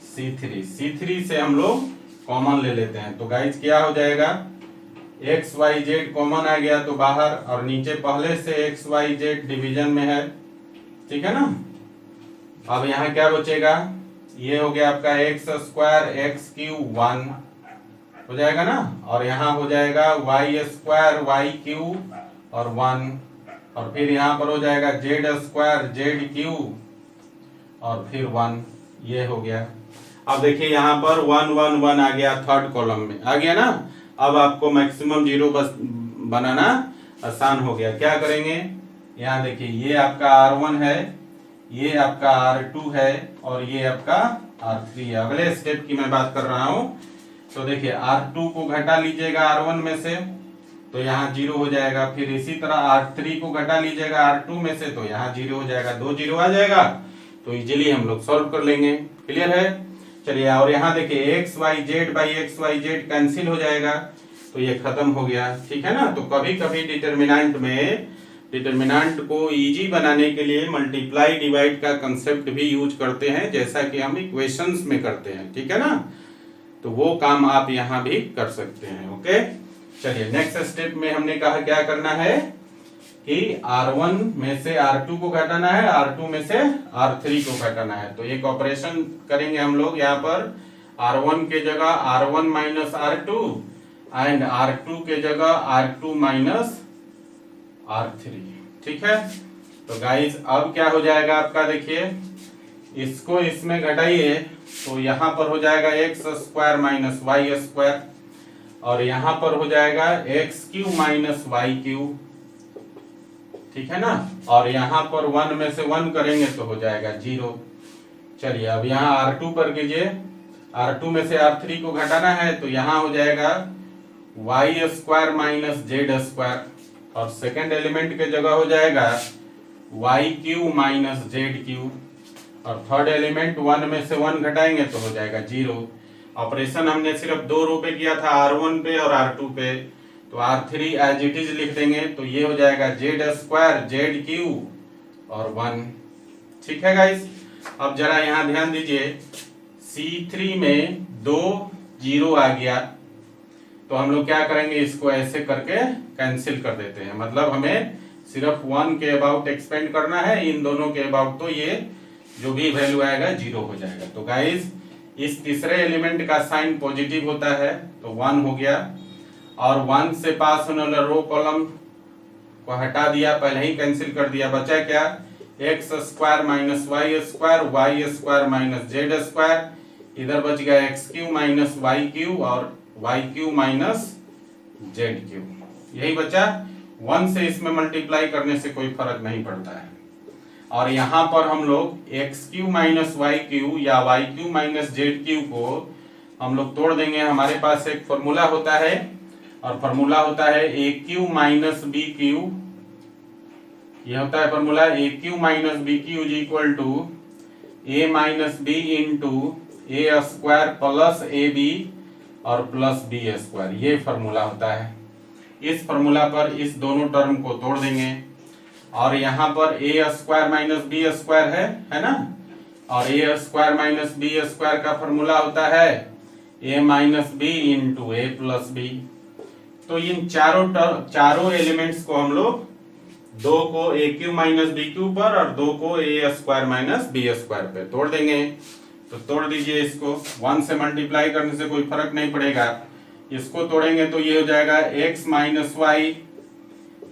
S1: C3 से हम लोग कॉमन ले लेते हैं। तो गाइस क्या हो जाएगा, एक्स वाई जेड कॉमन आ गया तो बाहर, और नीचे पहले से एक्स वाई जेड डिवीजन में है, ठीक है ना। अब यहाँ क्या बचेगा, ये हो गया आपका एक्स स्क्वायर एक्स क्यूब 1 हो जाएगा ना, और यहाँ हो जाएगा वाई स्क्वायर वाई क्यूब और 1, और फिर यहाँ पर हो जाएगा जेड स्क्वायर जेड क्यूब और फिर 1, ये हो गया। अब देखिए यहाँ पर 1 1 1 आ गया, थर्ड कॉलम में आ गया ना। अब आपको मैक्सिमम 0 बस बनाना आसान हो गया। क्या करेंगे, यहाँ देखिए ये आपका R1 है, ये आपका R2 है और ये आपका R3 है। अगले स्टेप की मैं बात कर रहा हूँ। तो देखिए R2 को घटा लीजिएगा R1 में से तो यहाँ 0 हो जाएगा, फिर इसी तरह R3 को घटा लीजिएगा R2 में से तो यहाँ 0 हो जाएगा, 2 0 आ जाएगा। तो इजीली हम लोग सॉल्व कर लेंगे। क्लियर है, चलिए। और यहाँ देखिए x y z by x y z cancel हो जाएगा तो ये खत्म हो गया, ठीक है ना। तो कभी कभी डिटरमिनेंट को इजी बनाने के लिए मल्टीप्लाई डिवाइड का कंसेप्ट भी यूज करते हैं, जैसा कि हम इक्वेशंस में करते हैं, ठीक है ना। तो वो काम आप यहाँ भी कर सकते हैं। ओके, चलिए नेक्स्ट स्टेप में हमने कहा क्या करना है कि R1 में से R2 को घटाना है, R2 में से R3 को घटाना है। तो एक ऑपरेशन करेंगे हम लोग यहाँ पर, R1 के जगह R1 minus R2 and R2 के जगह R2 माइनस R3, ठीक है। तो गाइस अब क्या हो जाएगा आपका, देखिए इसको इसमें घटाइए तो यहाँ पर हो जाएगा x square minus y square, और यहाँ पर हो जाएगा x cube minus y cube, ठीक है ना। और यहाँ पर 1 में से 1 करेंगे तो हो जाएगा 0। चलिए अब यहाँ R2 पर कीजिए, R2 में से R3 को घटाना है तो यहाँ हो जाएगा y square minus z square, और सेकेंड एलिमेंट के जगह हो जाएगा y cube minus z cube, और थर्ड एलिमेंट 1 में से 1 घटाएंगे तो हो जाएगा 0। ऑपरेशन हमने सिर्फ 2 रो पे किया था, R1 पे और R2 पे। तो R3 एज इट इज लिख देंगे तो ये हो जाएगा जेड स्क्वायर जेड क्यूब और 1, ठीक है गाइस। अब जरा यहाँ ध्यान दीजिए, C3 में 2 0 आ गया तो हम लोग क्या करेंगे, इसको ऐसे करके कैंसिल कर देते हैं। मतलब हमें सिर्फ 1 के अबाउट एक्सपेंड करना है, इन दोनों के अबाउट तो ये जो भी वैल्यू आएगा 0 हो जाएगा। तो गाइस इस तीसरे एलिमेंट का साइन पॉजिटिव होता है तो 1 हो गया, और 1 से पास होने वाला रो कॉलम को हटा दिया, पहले ही कैंसिल कर दिया। बचा क्या, x square minus y square minus z square, इधर बच गया x cube minus y cube और y cube minus z cube, यही बचा। 1 से इसमें मल्टीप्लाई करने से कोई फर्क नहीं पड़ता है। और यहाँ पर हम लोग x cube minus y cube या y cube minus z cube को हम लोग तोड़ देंगे। हमारे पास एक फॉर्मूला होता है, और फॉर्मूला होता है a cube minus b cube, यह होता है formula a cube minus b cube is equal to a minus B into a square plus a b और प्लस बी स्क्वायर, ये फॉर्मूला होता है। इस फॉर्मूला पर इस दोनों टर्म को तोड़ देंगे, और यहाँ पर ए स्क्वायर माइनस बी स्क्वायर है ना, और ए स्क्वायर माइनस बी स्क्वायर का फॉर्मूला होता है ए minus B into a plus b. तो इन चारों एलिमेंट्स को हम लोग 2 को ए क्यूब माइनस बी क्यूब पर और 2 को ए स्क्वायर माइनस बी स्क्वायर पे तोड़ देंगे। तो तोड़ दीजिए इसको, 1 से मल्टीप्लाई करने से कोई फर्क नहीं पड़ेगा। इसको तोड़ेंगे तो ये हो जाएगा x minus y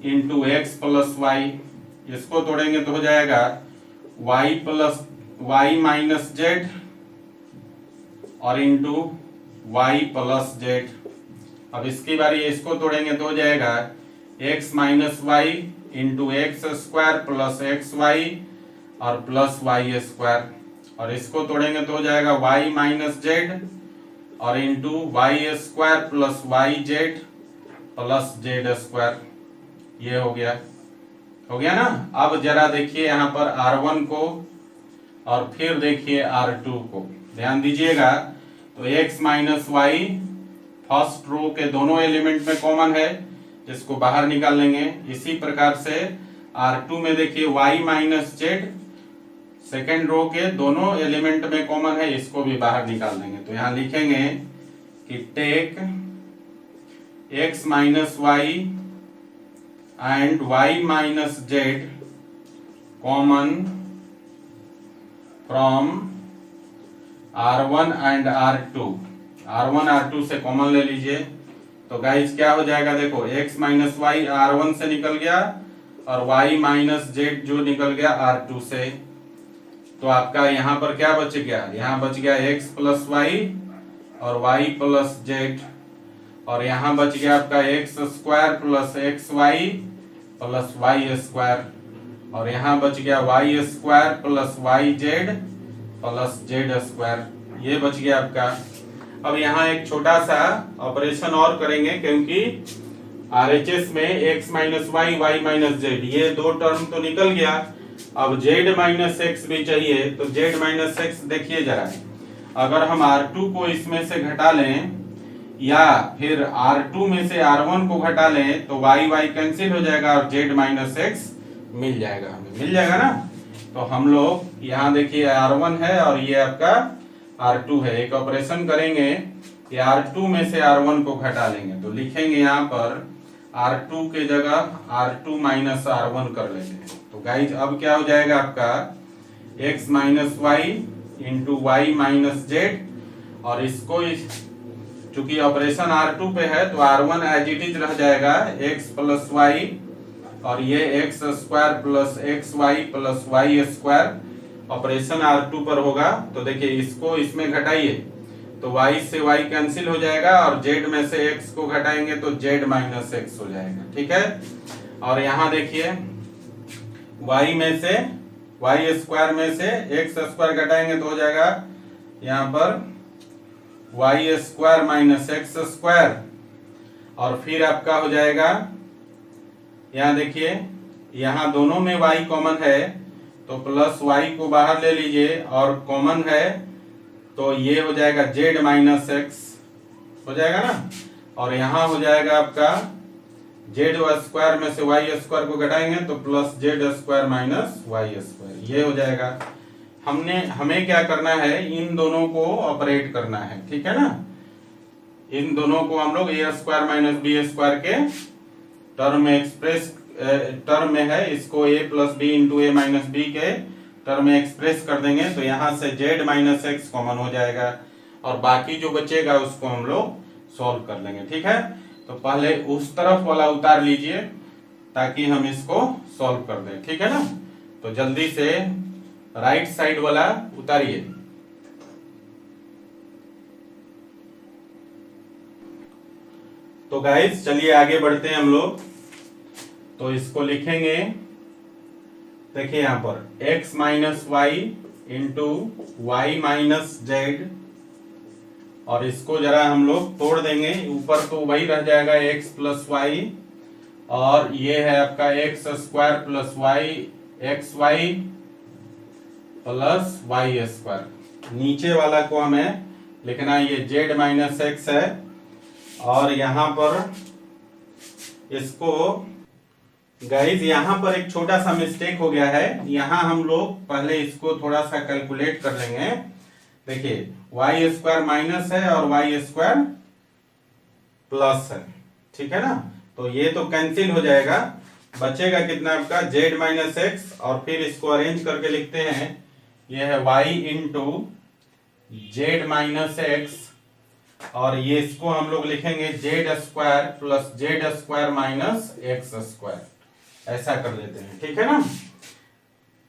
S1: into x plus y, इसको तोड़ेंगे तो हो जाएगा y plus y minus z और इंटू वाई प्लस जेड। अब इसकी बारी, इसको तोड़ेंगे तो हो जाएगा x minus y into x square plus x y और प्लस वाई स्क्वायर, और इसको तोड़ेंगे तो हो जाएगा y माइनस जेड और into y square plus y z plus z square, ये हो गया ना। अब जरा देखिए यहाँ पर R1 को और फिर देखिए R2 को, ध्यान दीजिएगा। तो x minus y first row के दोनों एलिमेंट में कॉमन है, इसको बाहर निकाल लेंगे। इसी प्रकार से R2 में देखिए y minus z second row के दोनों एलिमेंट में कॉमन है, इसको भी बाहर निकाल देंगे। तो यहां लिखेंगे कि take x minus y and y minus z common from R1 and R2। R1 R2 से कॉमन ले लीजिए। तो गाइस क्या हो जाएगा, देखो x माइनस वाई R1 से निकल गया और y माइनस जेड जो निकल गया R2 से। तो आपका यहाँ पर क्या बच गया, यहाँ बच गया x प्लस वाई और y प्लस जेड, और यहाँ बच गया आपका x square plus x y plus y square, और यहाँ बच गया y square plus y z plus z square, ये बच गया आपका। अब यहाँ एक छोटा सा ऑपरेशन और करेंगे, क्योंकि RHS में x minus y y minus z ये दो टर्म तो निकल गया, अब z माइनस एक्स भी चाहिए। तो z माइनस एक्स देखिए जरा, अगर हम R2 को इसमें से घटा लें या फिर R2 में से R1 को घटा लें तो y y कैंसिल हो जाएगा और z माइनस एक्स मिल जाएगा, हमें मिल जाएगा ना। तो हम लोग यहाँ देखिए R1 है और ये आपका R2 है, एक ऑपरेशन करेंगे कि R2 में से R1 को घटा लेंगे। तो लिखेंगे यहाँ पर R2 के जगह R2 माइनस R1 कर लेते हैं। तो गाइज अब क्या हो जाएगा आपका x minus y into y minus z, और इसको चूंकि ऑपरेशन R2 पे है तो R1 एज इट इज रह जाएगा x प्लस वाई, और ये x square plus x y plus y square operation R2 पर होगा। तो देखिए इसको इसमें घटाइए तो y से y कैंसिल हो जाएगा और z में से x को घटाएंगे तो z माइनस एक्स हो जाएगा, ठीक है। और यहाँ देखिए y में से y स्क्वायर में से x स्क्वायर घटाएंगे तो हो जाएगा यहाँ पर y square minus x square, और फिर आपका हो जाएगा यहाँ देखिए यहाँ दोनों में y कॉमन है तो प्लस y को बाहर ले लीजिए और कॉमन है तो ये हो जाएगा z माइनस एक्स हो जाएगा ना, और यहाँ हो जाएगा आपका z स्क्वायर में से y स्क्वायर को घटाएंगे तो plus z square minus y square, ये हो जाएगा। हमें क्या करना है, इन दोनों को ऑपरेट करना है, ठीक है ना। इन दोनों को हम लोग a square minus B square के टर्म में एक्सप्रेस टर्म में है, इसको a plus b into a minus b के टर्म में एक्सप्रेस कर देंगे। तो यहाँ से z माइनस एक्स कॉमन हो जाएगा और बाकी जो बचेगा उसको हम लोग सॉल्व कर लेंगे, ठीक है। तो पहले उस तरफ वाला उतार लीजिए ताकि हम इसको सॉल्व कर दें, ठीक है ना। तो जल्दी से राइट साइड वाला उतारिए। तो गाइस चलिए आगे बढ़ते हैं हम लोग। तो इसको लिखेंगे, देखिए यहाँ पर x minus y into y minus z, और इसको जरा हम लोग तोड़ देंगे, ऊपर तो वही रह जाएगा x प्लस वाई, और ये है आपका x square plus y x y plus y square. नीचे वाला को हमें लिखना है ये z माइनस एक्स है, और यहाँ पर इसको गाइज यहाँ पर एक छोटा सा मिस्टेक हो गया है, यहाँ हम लोग पहले इसको थोड़ा सा कैलकुलेट कर लेंगे। देखिए वाई स्क्वायर माइनस है और वाई स्क्वायर प्लस है, ठीक है ना। तो ये तो कैंसिल हो जाएगा, बचेगा कितना आपका z माइनस एक्स, और फिर इसको अरेंज करके लिखते हैं, ये है y into z minus x, और ये इसको हम लोग लिखेंगे Z square plus z square minus x square, ऐसा कर लेते हैं, ठीक है ना।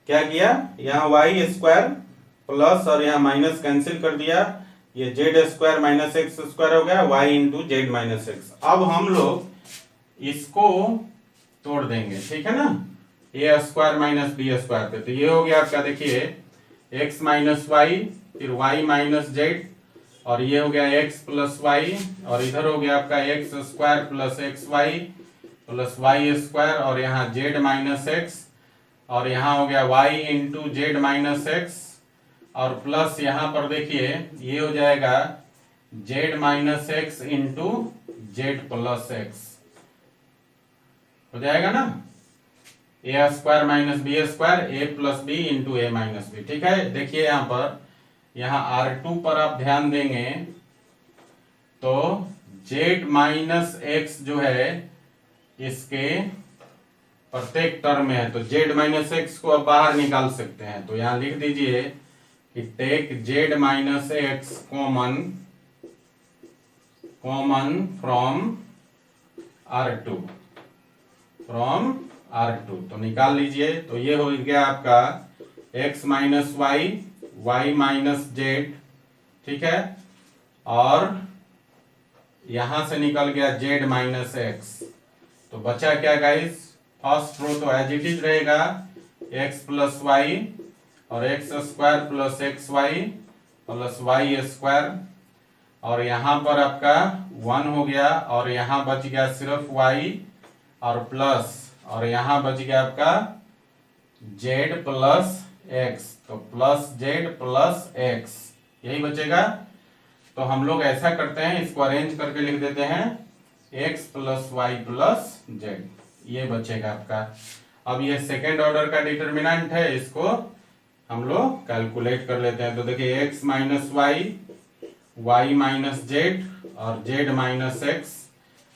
S1: क्या किया, यहाँ वाई स्क्वायर प्लस और यहाँ माइनस कैंसिल कर दिया, ये Z square minus x square हो गया y into z minus x. अब हम लोग इसको तोड़ देंगे, ठीक है ना, ए स्क्वायर माइनस बी स्क्वायर पे। तो ये हो गया आपका, देखिए x माइनस वाई फिर y माइनस जेड और ये हो गया x प्लस वाई, और इधर हो गया आपका x square plus x y plus y square, और यहाँ z माइनस एक्स, और यहाँ हो गया y into z minus x, और प्लस यहाँ पर देखिए ये हो जाएगा z minus x into Z plus x हो जाएगा ना, ए square minus B square, A plus b into a minus B. ठीक है, देखिए यहाँ पर, यहाँ R2 पर आप ध्यान देंगे तो z माइनस एक्स जो है इसके प्रत्येक टर्म में है, तो z माइनस एक्स को आप बाहर निकाल सकते हैं। तो यहाँ लिख दीजिए कि take z minus x common from R2, तो निकाल लीजिए। तो ये हो गया आपका x minus y, y minus z, ठीक है, और यहां से निकल गया z माइनस एक्स। तो बचा क्या गाइस, फर्स्ट रो तो एज इट इज रहेगा x प्लस वाई और x square plus x y plus y square, और यहाँ पर आपका 1 हो गया, और यहाँ बच गया सिर्फ y और प्लस, और यहाँ बच गया आपका z प्लस x, तो प्लस z प्लस x यही बचेगा। तो हम लोग ऐसा करते हैं, इसको अरेंज करके लिख देते हैं x plus y plus z, ये बचेगा आपका। अब ये सेकेंड ऑर्डर का डिटर्मिनेंट है, इसको हम लोग कैलकुलेट कर लेते हैं। तो देखिए x minus y, y minus z और जेड माइनस एक्स,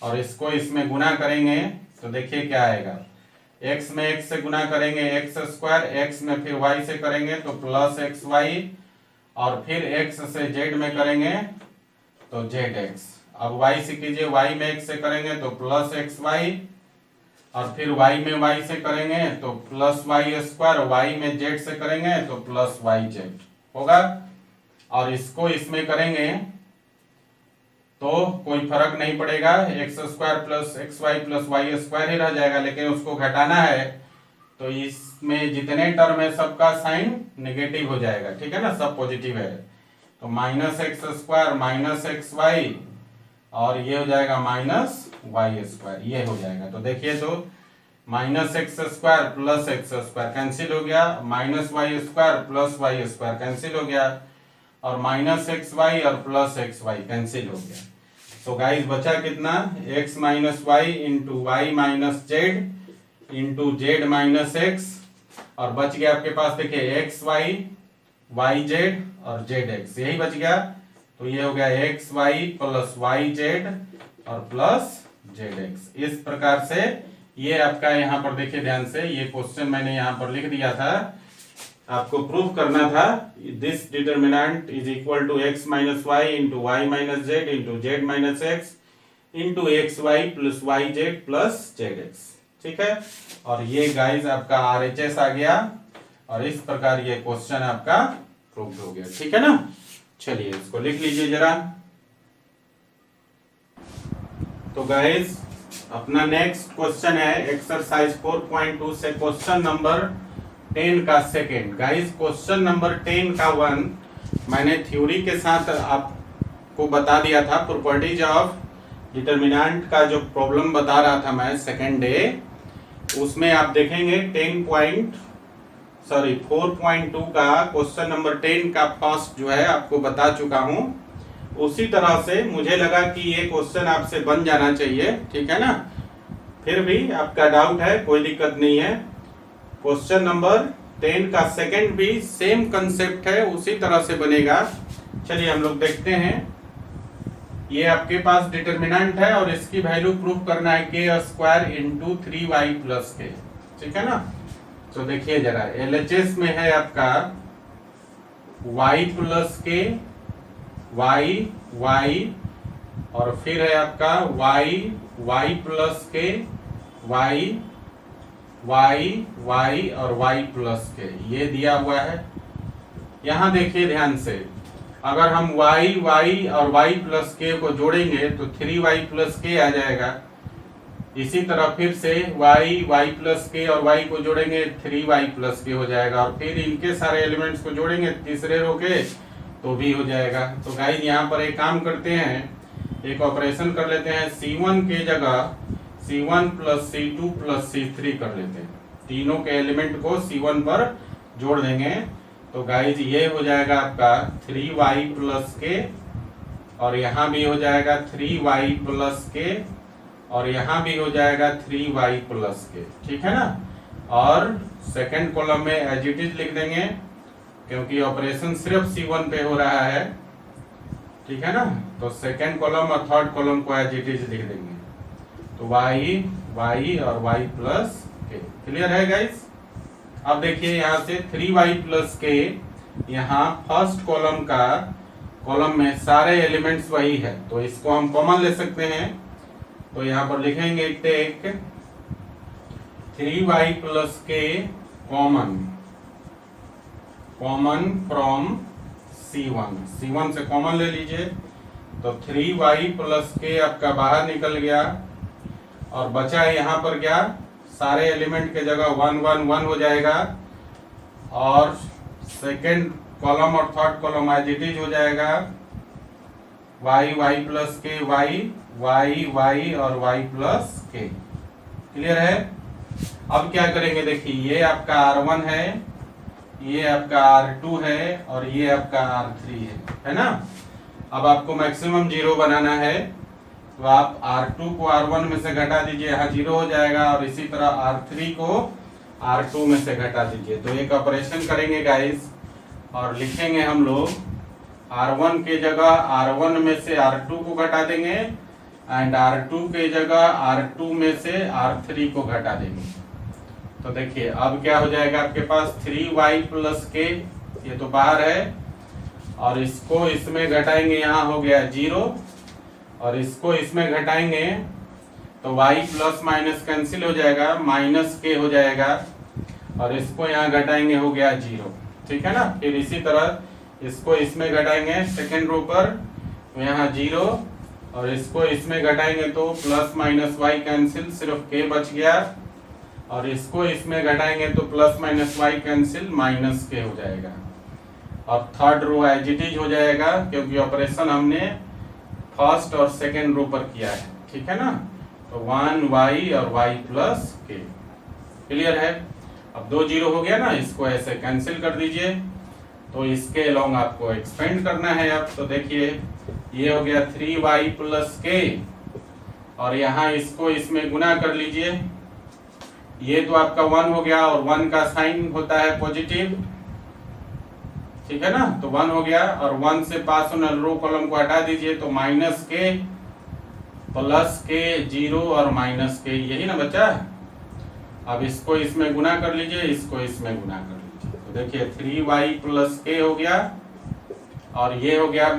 S1: और इसको इसमें गुना करेंगे तो देखिए क्या आएगा, x में x से गुना करेंगे एक्स स्क्वायर, x में फिर y से करेंगे तो प्लस एक्स वाई, और फिर x से z में करेंगे तो जेड एक्स। अब y से कीजिए, y में x से करेंगे तो प्लस एक्स वाई, और फिर y में y से करेंगे तो प्लस वाई स्क्वायर, y में z से करेंगे तो प्लस वाई जेड होगा, और इसको इसमें करेंगे तो कोई फर्क नहीं पड़ेगा, x square plus x y plus y square ही रह जाएगा, लेकिन उसको घटाना है तो इसमें जितने टर्म है सबका साइन नेगेटिव हो जाएगा, ठीक है ना, सब पॉजिटिव है। तो minus x square minus x y, और ये हो जाएगा माइनस वाई स्क्वायर, ये हो जाएगा। तो देखिए, तो minus x square plus x square cancel हो गया, minus y square plus y square cancel हो गया, और माइनस एक्स वाई और प्लस एक्स वाई कैंसिल हो गया। तो गाइस बचा कितना, x minus y into y minus z into z minus x, और बच गया आपके पास देखिए एक्स वाई, वाई जेड और जेड एक्स, यही बच गया। तो ये हो गया x y plus y z और प्लस जेड एक्स। इस प्रकार से ये आपका यहाँ पर देखिए ध्यान से, ये क्वेश्चन मैंने यहाँ पर लिख दिया था, आपको प्रूव करना था, this determinant is equal to x minus y into y minus z into z minus x into x y plus y z plus z x, ठीक है। और ये गाइस आपका RHS आ गया, और इस प्रकार ये क्वेश्चन आपका प्रूव हो गया, ठीक है ना। चलिए इसको लिख लीजिए जरा। तो गाइस अपना नेक्स्ट क्वेश्चन है एक्सरसाइज 4.2 से क्वेश्चन नंबर 10 का सेकेंड। गाइस क्वेश्चन नंबर 10 का 1 मैंने थ्योरी के साथ आपको बता दिया था, प्रॉपर्टीज ऑफ डिटर्मिनेंट का जो प्रॉब्लम बता रहा था मैं सेकेंड डे, उसमें आप देखेंगे 4.2 का क्वेश्चन नंबर 10 का फर्स्ट जो है आपको बता चुका हूं। उसी तरह से मुझे लगा कि ये क्वेश्चन आपसे बन जाना चाहिए, ठीक है ना। फिर भी आपका डाउट है, कोई दिक्कत नहीं है। क्वेश्चन नंबर 10 का सेकंड भी सेम कंसेप्ट है, उसी तरह से बनेगा। चलिए हम लोग देखते हैं। ये आपके पास डिटर्मिनेंट है और इसकी वैल्यू प्रूफ करना है के स्क्वायर इंटू 3y प्लस के, ठीक है ना। तो देखिए जरा, LHS में है आपका y प्लस के, y और फिर है आपका y प्लस के, y और y प्लस के, ये दिया हुआ है। यहां देखिए ध्यान से, अगर हम y और y प्लस के को जोड़ेंगे तो 3y प्लस के आ जाएगा। इसी तरह फिर से y प्लस के और y को जोड़ेंगे 3y प्लस के हो जाएगा, और फिर इनके सारे एलिमेंट्स को जोड़ेंगे तीसरे रो के तो भी हो जाएगा। तो गाइस यहाँ पर एक काम करते हैं, एक ऑपरेशन कर लेते हैं, C1 के जगह C1 plus C2 plus C3 कर लेते हैं। तीनों के एलिमेंट को C1 पर जोड़ देंगे तो गाइस ये हो जाएगा आपका 3y प्लस के, और यहाँ भी हो जाएगा 3y प्लस के, और यहाँ भी हो जाएगा 3y प्लस के, ठीक है ना। और सेकंड कॉलम में एज इट इज लिख देंगे क्योंकि ऑपरेशन सिर्फ C1 पे हो रहा है, ठीक है ना। तो सेकंड कॉलम और थर्ड कॉलम को एज इट इज लिख देंगे, तो y और y प्लस के। क्लियर है गाइस। अब देखिए यहाँ से 3y प्लस के, यहाँ फर्स्ट कॉलम में सारे एलिमेंट्स वही है तो इसको हम कॉमन ले सकते हैं। तो यहाँ पर लिखेंगे टेक 3y प्लस के कॉमन फ्रॉम C1 से कॉमन ले लीजिए। तो 3y प्लस के आपका बाहर निकल गया और बचा यहाँ पर क्या, सारे एलिमेंट के जगह 1 1 1 हो जाएगा, और सेकंड कॉलम और third column as it is हो जाएगा y प्लस के y और y प्लस के। क्लियर है। अब क्या करेंगे, देखिए ये आपका R1 है, ये आपका R2 है, और ये आपका R3 है ना। अब आपको मैक्सिमम 0 बनाना है तो आप R2 को R1 में से घटा दीजिए, यहाँ 0 हो जाएगा, और इसी तरह R3 को R2 में से घटा दीजिए। तो एक ऑपरेशन करेंगे गाइस और लिखेंगे हम लोग R1 के जगह R1 में से R2 को घटा देंगे, एंड R2 के जगह R2 में से R3 को घटा देंगे। तो देखिए अब क्या हो जाएगा आपके पास 3y प्लस के, ये तो बाहर है, और इसको इसमें घटाएंगे, यहाँ हो गया 0, और इसको इसमें घटाएंगे तो y प्लस माइनस कैंसिल हो जाएगा, माइनस के हो जाएगा, और इसको यहाँ घटाएंगे हो गया 0, ठीक है ना। फिर इसी तरह इसको इसमें घटाएंगे सेकेंड रो पर, तो यहाँ 0, और इसको इसमें घटाएंगे तो प्लस माइनस y कैंसिल, सिर्फ k बच गया, और इसको इसमें घटाएंगे तो plus minus y cancel, minus k हो जाएगा, और third row as it is हो जाएगा क्योंकि ऑपरेशन हमने फर्स्ट और सेकेंड रो पर किया है, ठीक है ना। तो 1y और y प्लस के। क्लियर है। अब 2 0 हो गया ना, इसको ऐसे कैंसिल कर दीजिए, तो इसके अलोंग आपको एक्सपेंड करना है। अब तो देखिए ये हो गया 3y प्लस के, और यहाँ इसको इसमें गुना कर लीजिए, ये तो आपका 1 हो गया, और 1 का साइन होता है पॉजिटिव, ठीक है ना। तो 1 हो गया, और 1 से पास होने रो कॉलम को हटा दीजिए, तो माइनस के प्लस के 0 और माइनस के, यही ना बचा। अब इसको इसमें गुना कर लीजिए, इसको इसमें गुना कर लीजिए, तो देखिए 3y प्लस के हो गया, और ये हो गया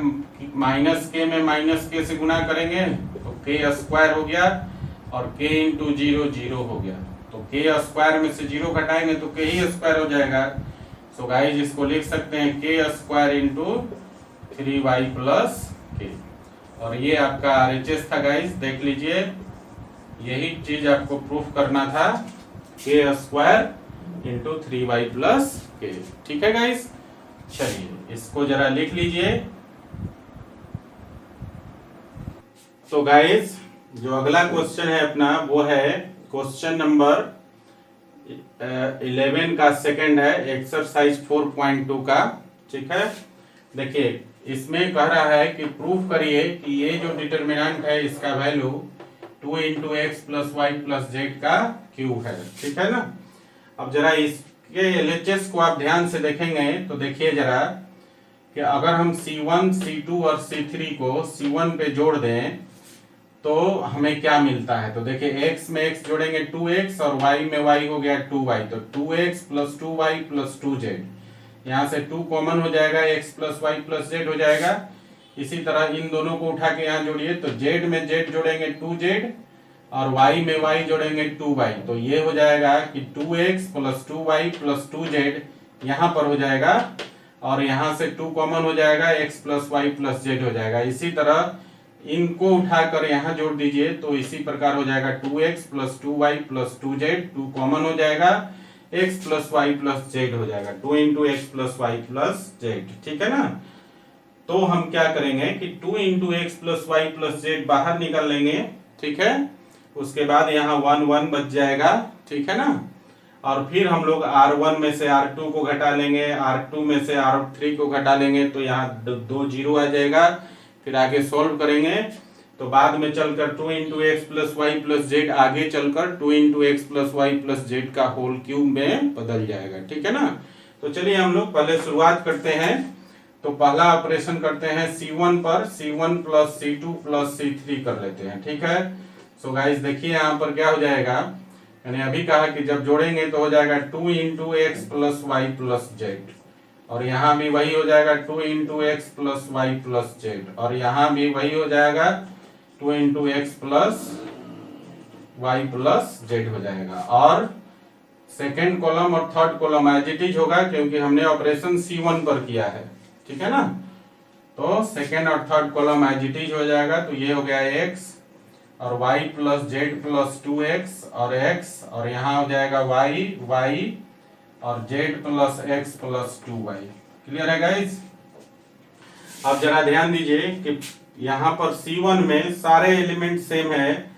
S1: माइनस के में माइनस के से गुना करेंगे तो k स्क्वायर हो गया, और k इंटू 0 0 हो गया, तो k स्क्वायर में से 0 घटाएंगे तो k ही स्क्वायर हो जाएगा। सो गाइस इसको लिख सकते हैं k square into 3y plus के, और ये आपका RHS था गाइस, देख लीजिए यही चीज आपको प्रूफ करना था, k square into 3y plus के। ठीक है गाइस, चलिए इसको जरा लिख लीजिए। तो गाइस जो अगला क्वेश्चन है अपना वो है क्वेश्चन नंबर 11 का सेकंड है, एक्सरसाइज 4.2 का। ठीक है, देखिए इसमें कह रहा है कि प्रूफ करिए कि ये जो डिटरमिनेंट है इसका value 2 into x plus y plus z का क्यूब है। ठीक है ना। अब जरा इसके LHS को आप ध्यान से देखेंगे तो देखिए जरा कि अगर हम C1, C2 और C3 को C1 पे जोड़ दें तो हमें क्या मिलता है। तो देखिए x में x जोड़ेंगे 2x और y में y हो गया 2y, तो 2x plus 2y plus 2z, यहाँ से 2 कॉमन हो जाएगा, x plus y plus z हो जाएगा। इसी तरह इन दोनों को उठा के यहाँ जोड़िए, तो z में z जोड़ेंगे 2z और y में y जोड़ेंगे 2y, तो ये हो जाएगा कि 2x plus 2y plus 2z यहाँ पर हो जाएगा, और यहाँ से 2 कॉमन हो जाएगा, x plus y plus z हो जाएगा। इसी तरह इनको उठाकर यहाँ जोड़ दीजिए तो इसी प्रकार हो जाएगा 2x plus 2y plus 2z, 2 common हो जाएगा, x plus y plus z हो जाएगा, 2 into x plus y plus z. ठीक है ना। तो हम क्या करेंगे कि 2 into x plus y plus z बाहर निकाल लेंगे, ठीक है। उसके बाद यहाँ 1 1 बच जाएगा, ठीक है ना। और फिर हम लोग R1 में से R2 को घटा लेंगे, R2 में से R3 को घटा लेंगे, तो यहाँ 2 जीरो आ जाएगा। फिर आगे सोल्व करेंगे तो बाद में चलकर 2 into x plus y plus z आगे चलकर 2 into x plus y plus z का होल क्यूब में बदल जाएगा, ठीक है ना। तो चलिए हम लोग पहले शुरुआत करते हैं। तो पहला ऑपरेशन करते हैं C1 पर, C1 plus C2 plus C3 कर लेते हैं, ठीक है। सो गाइस देखिए यहाँ पर क्या हो जाएगा, मैंने अभी कहा कि जब जोड़ेंगे तो हो जाएगा 2 into x plus y plus z, और यहाँ भी वही हो जाएगा 2 into x plus y plus z, और यहाँ भी वही हो जाएगा 2 into x plus y plus z हो जाएगा। और सेकेंड कॉलम और third column as it is होगा क्योंकि हमने ऑपरेशन C1 पर किया है, ठीक है ना। तो सेकेंड और third column as it is हो जाएगा। तो ये हो गया x और y plus Z plus 2x और x, और यहाँ हो जाएगा y और z plus x plus 2y। Clear है गाइस। अब जरा ध्यान दीजिए कि यहाँ पर C1 में सारे एलिमेंट सेम है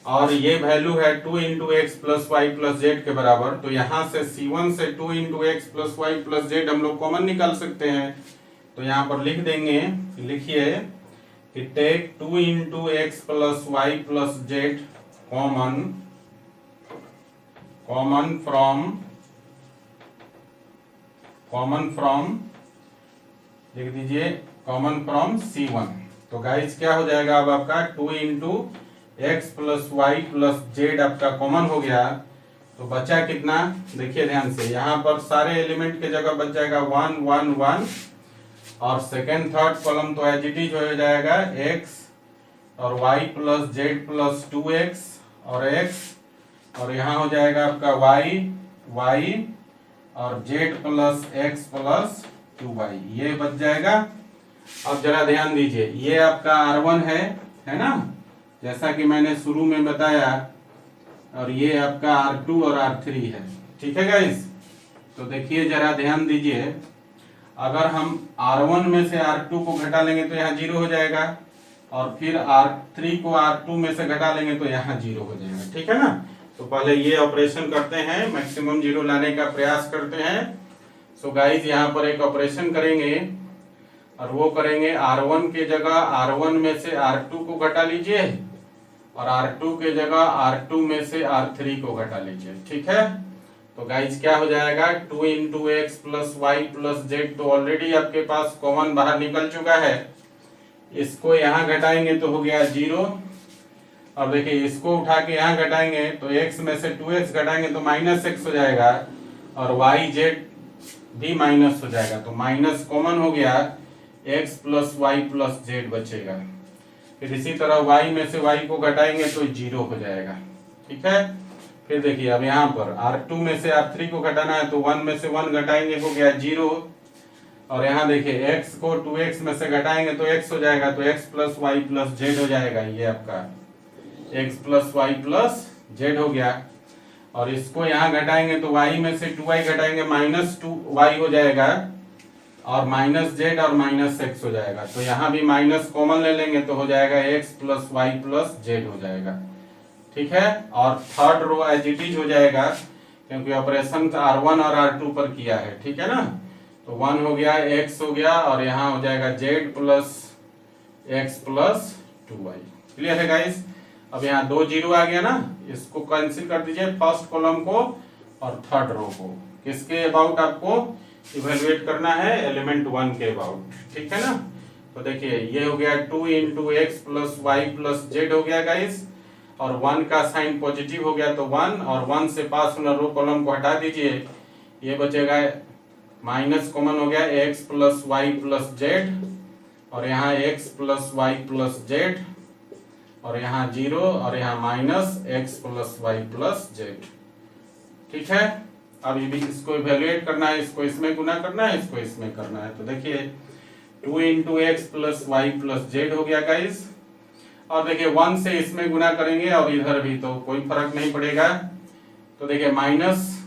S1: और ये वैल्यू है 2 into x plus y plus z के बराबर। तो यहाँ से C1 से 2 into x plus y plus z हम लोग कॉमन निकाल सकते हैं। तो यहाँ पर लिख देंगे, लिखिए कि take 2 into x plus y plus z common from लिख दीजिए कॉमन फ्रॉम C1। तो गाइस क्या हो जाएगा अब आपका 2 into x plus y plus z आपका कॉमन हो गया। तो बचा कितना, देखिए ध्यान से, यहाँ पर सारे एलिमेंट के जगह बच जाएगा 1 1 1, और सेकेंड थर्ड कॉलम तो एज इट इज हो जाएगा x और y plus Z plus 2x और x, और यहाँ हो जाएगा आपका y और z plus x plus 2y, ये बच जाएगा। अब जरा ध्यान दीजिए, ये आपका R1 है ना, जैसा कि मैंने शुरू में बताया, और ये आपका R2 और R3 है, ठीक है गाइस। तो देखिए जरा ध्यान दीजिए, अगर हम R1 में से R2 को घटा लेंगे तो यहाँ 0 हो जाएगा, और फिर R3 को R2 में से घटा लेंगे तो यहाँ 0 हो जाएगा, ठीक है ना। तो पहले ये ऑपरेशन करते हैं, मैक्सिमम 0 लाने का प्रयास करते हैं। सो गाइस यहाँ पर एक ऑपरेशन करेंगे, और वो करेंगे R1 के जगह R1 में से R2 को घटा लीजिए, और R2 के जगह R2 में से R3 को घटा लीजिए, ठीक है। तो गाइज क्या हो जाएगा 2 into x plus y plus z, तो ऑलरेडी आपके पास कॉमन बाहर निकल चुका है। इसको यहाँ घटाएंगे तो हो गया 0, और देखिए इसको उठा के यहाँ घटाएंगे तो x में से 2x घटाएंगे तो माइनस x हो जाएगा, और y z भी माइनस हो जाएगा। तो माइनस कॉमन हो गया, x plus y plus z बचेगा। फिर इसी तरह y में से y को घटाएंगे तो 0 हो जाएगा, ठीक है। फिर देखिए अब यहाँ पर R2 में से R3 को घटाना है तो 1 में से 1 घटाएंगे, हो गया 0, और यहाँ देखिए x को 2x में से घटाएंगे तो x हो जाएगा, तो x plus y plus z हो जाएगा। ये आपका x plus y plus z हो गया, और इसको यहाँ घटाएंगे तो y में से 2y घटाएंगे माइनस 2y हो जाएगा, और माइनस जेड और माइनस एक्स हो जाएगा। तो यहाँ भी माइनस कॉमन ले लेंगे तो हो जाएगा x plus y plus z हो जाएगा, ठीक है। और third row as it is हो जाएगा क्योंकि ऑपरेशन R1 और R2 पर किया है, ठीक है ना। तो 1 हो गया, x हो गया, और यहाँ हो जाएगा z plus x plus 2y। Clear है गाइस। अब यहाँ 2 0 आ गया ना, इसको कैंसिल कर दीजिए, फर्स्ट कॉलम को और थर्ड रो को। किसके अबाउट आपको इवेलुएट करना है, एलिमेंट 1 के अबाउट, ठीक है ना। तो देखिए ये हो गया 2 into x plus y plus z हो गया गाइस, और 1 का साइन पॉजिटिव हो गया तो 1, और 1 से पास होना रो कॉलम को हटा दीजिए, ये बचेगा माइनस कॉमन हो गया x plus y plus z, और यहाँ x plus y plus z, और यहाँ 0, और यहाँ minus x plus y plus z, ठीक है। अब ये भी इसको इवेलुएट करना है, इसको इसमें गुना करना है, इसको इसमें करना है। तो देखिए 2 into x plus y plus z हो गया गाइस, और देखिए 1 से इसमें गुना करेंगे और इधर भी, तो कोई फर्क नहीं पड़ेगा। तो देखिए माइनस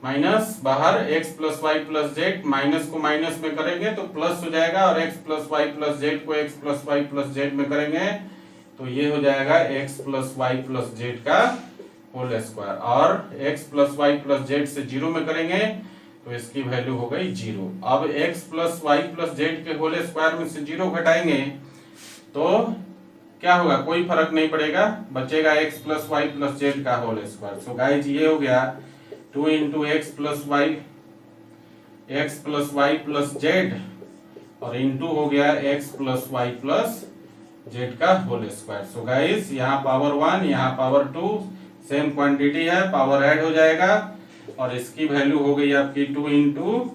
S1: माइनस बाहर x plus y plus z, minus को माइनस में करेंगे तो प्लस हो जाएगा, और x plus y plus z को x plus y plus z में करेंगे तो ये हो जाएगा x plus y plus z का होल स्क्वायर, और x plus y plus z से जीरो में करेंगे तो इसकी वैल्यू हो गई जीरो। अब x plus y plus z के होल स्क्वायर में से जीरो घटाएंगे तो क्या होगा, कोई फर्क नहीं पड़ेगा, बचेगा x plus y plus z का होल स्क्वायर। सो गाइस ये हो गया 2 into x plus y plus z, और इंटू हो गया x plus y plus z का होल स्क्वायर। सो गाइस यहाँ पावर 1 यहाँ पावर 2 सेम क्वांटिटी है, पावर ऐड हो जाएगा, और इसकी वैल्यू हो गई आपकी 2 into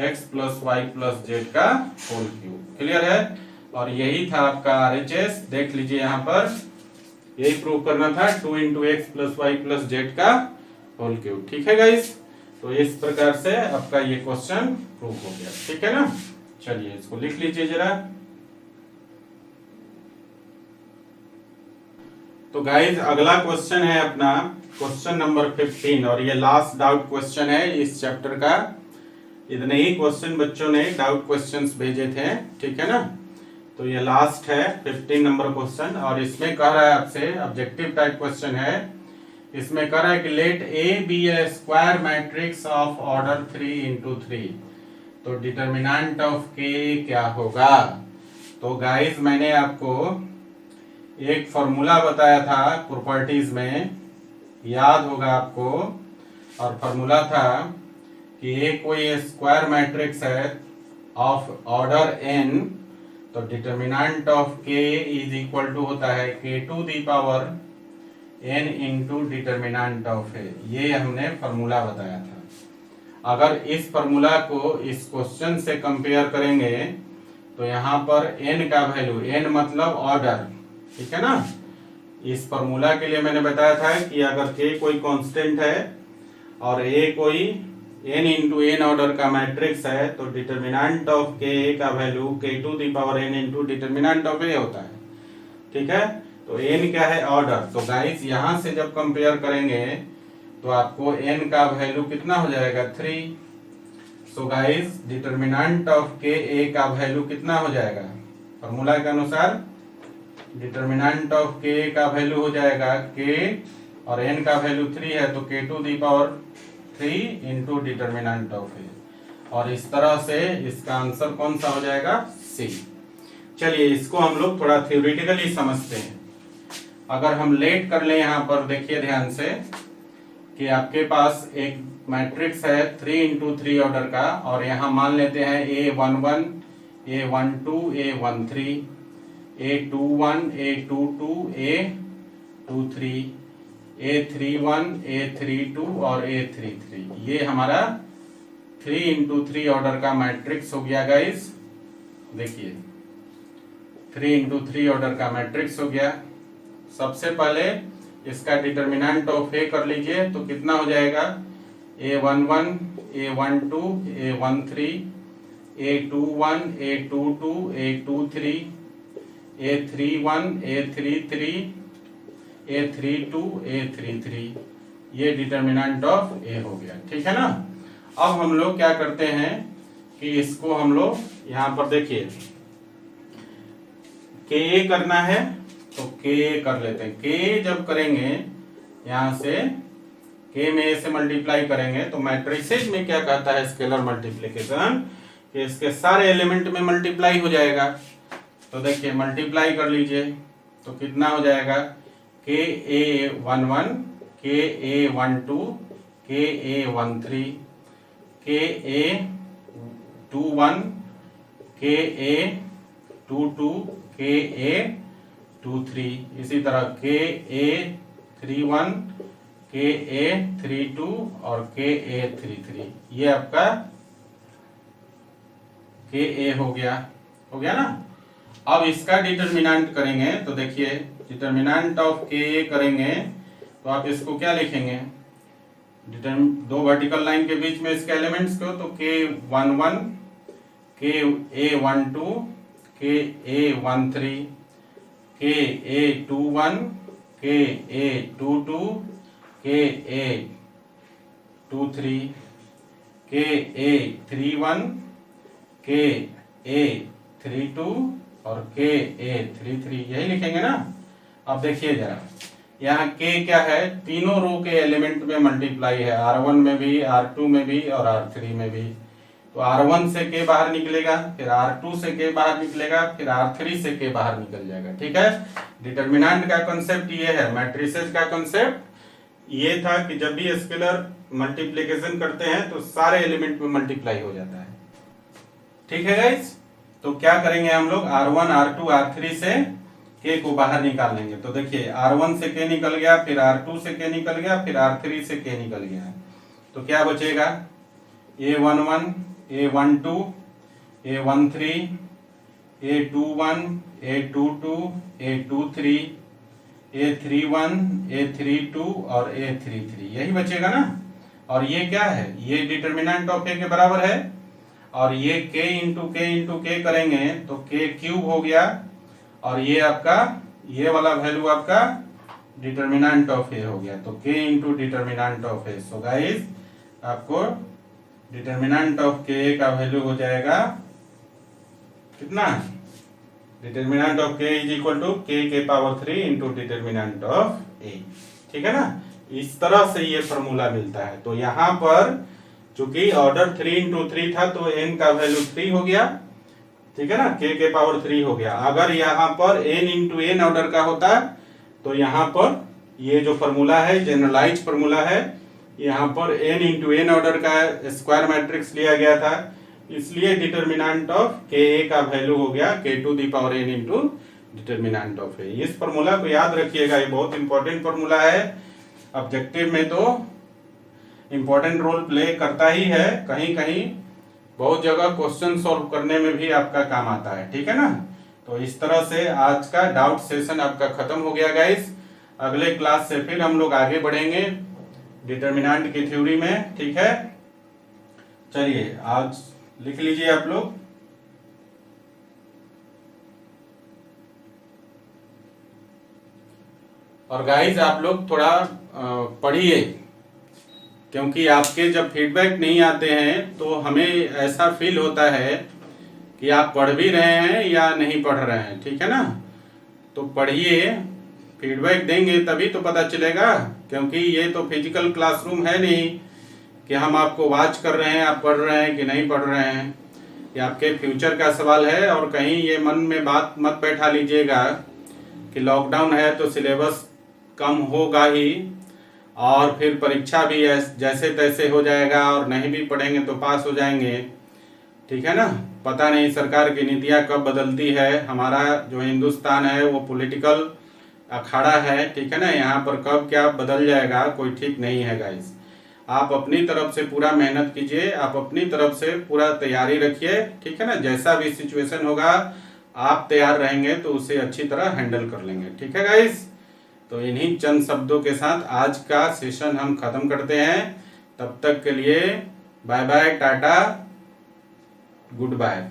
S1: x plus y plus z का होल क्यूब। क्लियर है, और यही था आपका RHS। देख लीजिए यहाँ पर यही प्रूव करना था, 2 into x plus y plus z का होल क्यूब। ठीक है गाइस, तो इस प्रकार से आपका ये क्वेश्चन प्रूव हो गया। ठीक है ना, चलिए इसको लिख लीजिए जरा। तो गाइस अगला क्वेश्चन है अपना क्वेश्चन नंबर 15, और ये लास्ट डाउट क्वेश्चन है इस चैप्टर का। इतने ही क्वेश्चन बच्चों ने डाउट क्वेश्चंस भेजे थे, ठीक है ना, तो ये लास्ट है 15 नंबर क्वेश्चन, और इसमें कह रहा है आपसे, ऑब्जेक्टिव टाइप क्वेश्चन है, इसमें कह रहा है कि let a b a square matrix of order 3 into 3, तो डिटर्मिनेंट ऑफ के क्या होगा। तो गाइस मैंने आपको एक फॉर्मूला बताया था प्रॉपर्टीज में, याद होगा आपको, और फॉर्मूला था कि ए कोई स्क्वायर मैट्रिक्स है ऑफ ऑर्डर n, तो determinant of k is equal to होता है k to the power n into determinant of a। ये हमने फॉर्मूला बताया था। अगर इस फॉर्मूला को इस क्वेश्चन से कंपेयर करेंगे तो यहाँ पर n का वैल्यू, n मतलब ऑर्डर, ठीक है ना, इस फॉर्मूला के लिए मैंने बताया था कि अगर k कोई कांस्टेंट है और a कोई n इंटू n ऑर्डर का मैट्रिक्स है तो डिटर्मिनेंट ऑफ k का value k to the power n into determinant of a होता है। ठीक है, तो n क्या है, ऑर्डर। तो गाइस यहां से जब कंपेयर करेंगे तो आपको n का वैल्यू कितना हो जाएगा, 3। So guys determinant of k a का वैल्यू कितना हो जाएगा, फॉर्मूला के अनुसार डिटर्मिनेंट ऑफ k का वैल्यू हो जाएगा k, और n का वैल्यू 3 है तो k to the power 3 into determinant of a, और इस तरह से इसका आंसर कौन सा हो जाएगा, C। चलिए इसको हम लोग थोड़ा थ्योरेटिकली समझते हैं। अगर हम लेट कर ले, यहाँ पर देखिए ध्यान से कि आपके पास एक मैट्रिक्स है 3 इंटू 3 ऑर्डर का, और यहाँ मान लेते हैं A11 A12 A13 A21 A22 A23 A31 A32 और A33, ये हमारा 3 इंटू 3 ऑर्डर का मैट्रिक्स हो गया गाइस। देखिए 3 इंटू 3 ऑर्डर का मैट्रिक्स हो गया। सबसे पहले इसका डिटर्मिनेंट ऑफ ए कर लीजिए, तो कितना हो जाएगा, A11 A12 A13 A21 A22 A23 A31 A33 A32 A33, ये डिटर्मिनेंट ऑफ ए हो गया। ठीक है ना, अब हम लोग क्या करते हैं कि इसको हम लोग यहाँ पर देखिए के करना है तो के कर लेते हैं। के जब करेंगे यहाँ से के में ए से मल्टीप्लाई करेंगे तो मैट्रिसेस में क्या कहता है, स्केलर मल्टीप्लिकेशन, कि इसके सारे एलिमेंट में मल्टीप्लाई हो जाएगा। तो देखिए मल्टीप्लाई कर लीजिए तो कितना हो जाएगा, KA11 KA12 KA13 KA21 KA22 KA23, इसी तरह KA31 KA32 और KA33, ये आपका KA हो गया ना। अब इसका डिटर्मिनेंट करेंगे तो देखिए डिटर्मिनेंट ऑफ के करेंगे तो आप इसको क्या लिखेंगे, दो वर्टिकल लाइन के बीच में इसके एलिमेंट्स को, तो K11 KA12 KA13 KA21 KA22 KA23 2 3, के ए 3 1, के ए 3 2 और के ए 3 3, यही लिखेंगे ना। अब देखिए जरा, यहाँ के क्या है, तीनों रो के एलिमेंट में मल्टीप्लाई है, R1 में भी, R2 में भी और R3 में भी। तो R1 से के बाहर निकलेगा, फिर R2 से के बाहर निकलेगा, फिर R3 से के बाहर निकल जाएगा। ठीक है, डिटर्मिनेंट का कॉन्सेप्ट ये है, मैट्रिसेस का कॉन्सेप्ट ये था कि जब भी स्केलर मल्टीप्लिकेशन करते हैं तो सारे एलिमेंट में मल्टीप्लाई हो जाता है। ठीक है गाइस, तो क्या करेंगे हम लोग, R1 R2 R3 से के को बाहर निकाल लेंगे। तो देखिए R1 से के निकल गया, फिर R2 से के निकल गया, फिर R3 से के निकल गया, तो क्या बचेगा, A11 A12 A13 A21 A22 A23 A31 A32 और A33, यही बचेगा ना। और ये क्या है, ये डिटर्मिनेंट ऑफ ए के बराबर है, और ये k इंटू के करेंगे तो k क्यूब हो गया, और ये आपका ये वाला वैल्यू आपका डिटर्मिनेंट ऑफ ए हो गया, तो k into determinant of A. So guys आपको डिटर्मिनेंट ऑफ के का वैल्यू हो जाएगा कितना, डिटर्मिनेंट ऑफ के इज इक्वल टू के पावर 3 इंटू डिटर्मिनेंट ऑफ ए। ठीक है ना, इस तरह से ये फॉर्मूला मिलता है। तो यहाँ पर चूंकि ऑर्डर 3 इंटू 3 था तो n का वैल्यू 3 हो गया। ठीक है ना, के पावर 3 हो गया। अगर यहाँ पर n इंटू n ऑर्डर का होता तो यहाँ पर ये जो फॉर्मूला है जनरलाइज फॉर्मूला है, यहाँ पर n इंटू n ऑर्डर का स्क्वायर मैट्रिक्स लिया गया था, इसलिए डिटर्मिनेंट ऑफ के का वैल्यू हो गया k to the power n into determinant of a. इस फॉर्मूला को याद रखिएगा, ये बहुत इंपॉर्टेंट फॉर्मूला है। ऑब्जेक्टिव में तो इंपॉर्टेंट रोल प्ले करता ही है, कहीं कहीं बहुत जगह क्वेश्चन सॉल्व करने में भी आपका काम आता है। ठीक है ना, तो इस तरह से आज का डाउट सेशन आपका खत्म हो गया गाइस। अगले क्लास से फिर हम लोग आगे बढ़ेंगे डिटर्मिनेंट की थ्योरी में। ठीक है, चलिए आज लिख लीजिए आप लोग। और गाइस आप लोग थोड़ा पढ़िए, क्योंकि आपके जब फीडबैक नहीं आते हैं तो हमें ऐसा फील होता है कि आप पढ़ भी रहे हैं या नहीं पढ़ रहे हैं। ठीक है ना, तो पढ़िए, फीडबैक देंगे तभी तो पता चलेगा, क्योंकि ये तो फिजिकल क्लासरूम है नहीं कि हम आपको वॉच कर रहे हैं आप पढ़ रहे हैं कि नहीं पढ़ रहे हैं। ये आपके फ्यूचर का सवाल है, और कहीं ये मन में बात मत बैठा लीजिएगा कि लॉकडाउन है तो सिलेबस कम होगा ही और फिर परीक्षा भी जैसे तैसे हो जाएगा और नहीं भी पढ़ेंगे तो पास हो जाएंगे। ठीक है ना, पता नहीं सरकार की नीतियाँ कब बदलती है। हमारा जो हिंदुस्तान है वो पॉलिटिकल अखाड़ा है। ठीक है ना, यहाँ पर कब क्या बदल जाएगा कोई ठीक नहीं है गाइस। आप अपनी तरफ से पूरा मेहनत कीजिए, आप अपनी तरफ से पूरा तैयारी रखिए। ठीक है ना, जैसा भी सिचुएशन होगा आप तैयार रहेंगे तो उसे अच्छी तरह हैंडल कर लेंगे। ठीक है गाइस, तो इन्हीं चंद शब्दों के साथ आज का सेशन हम खत्म करते हैं। तब तक के लिए bye bye, tata, good bye.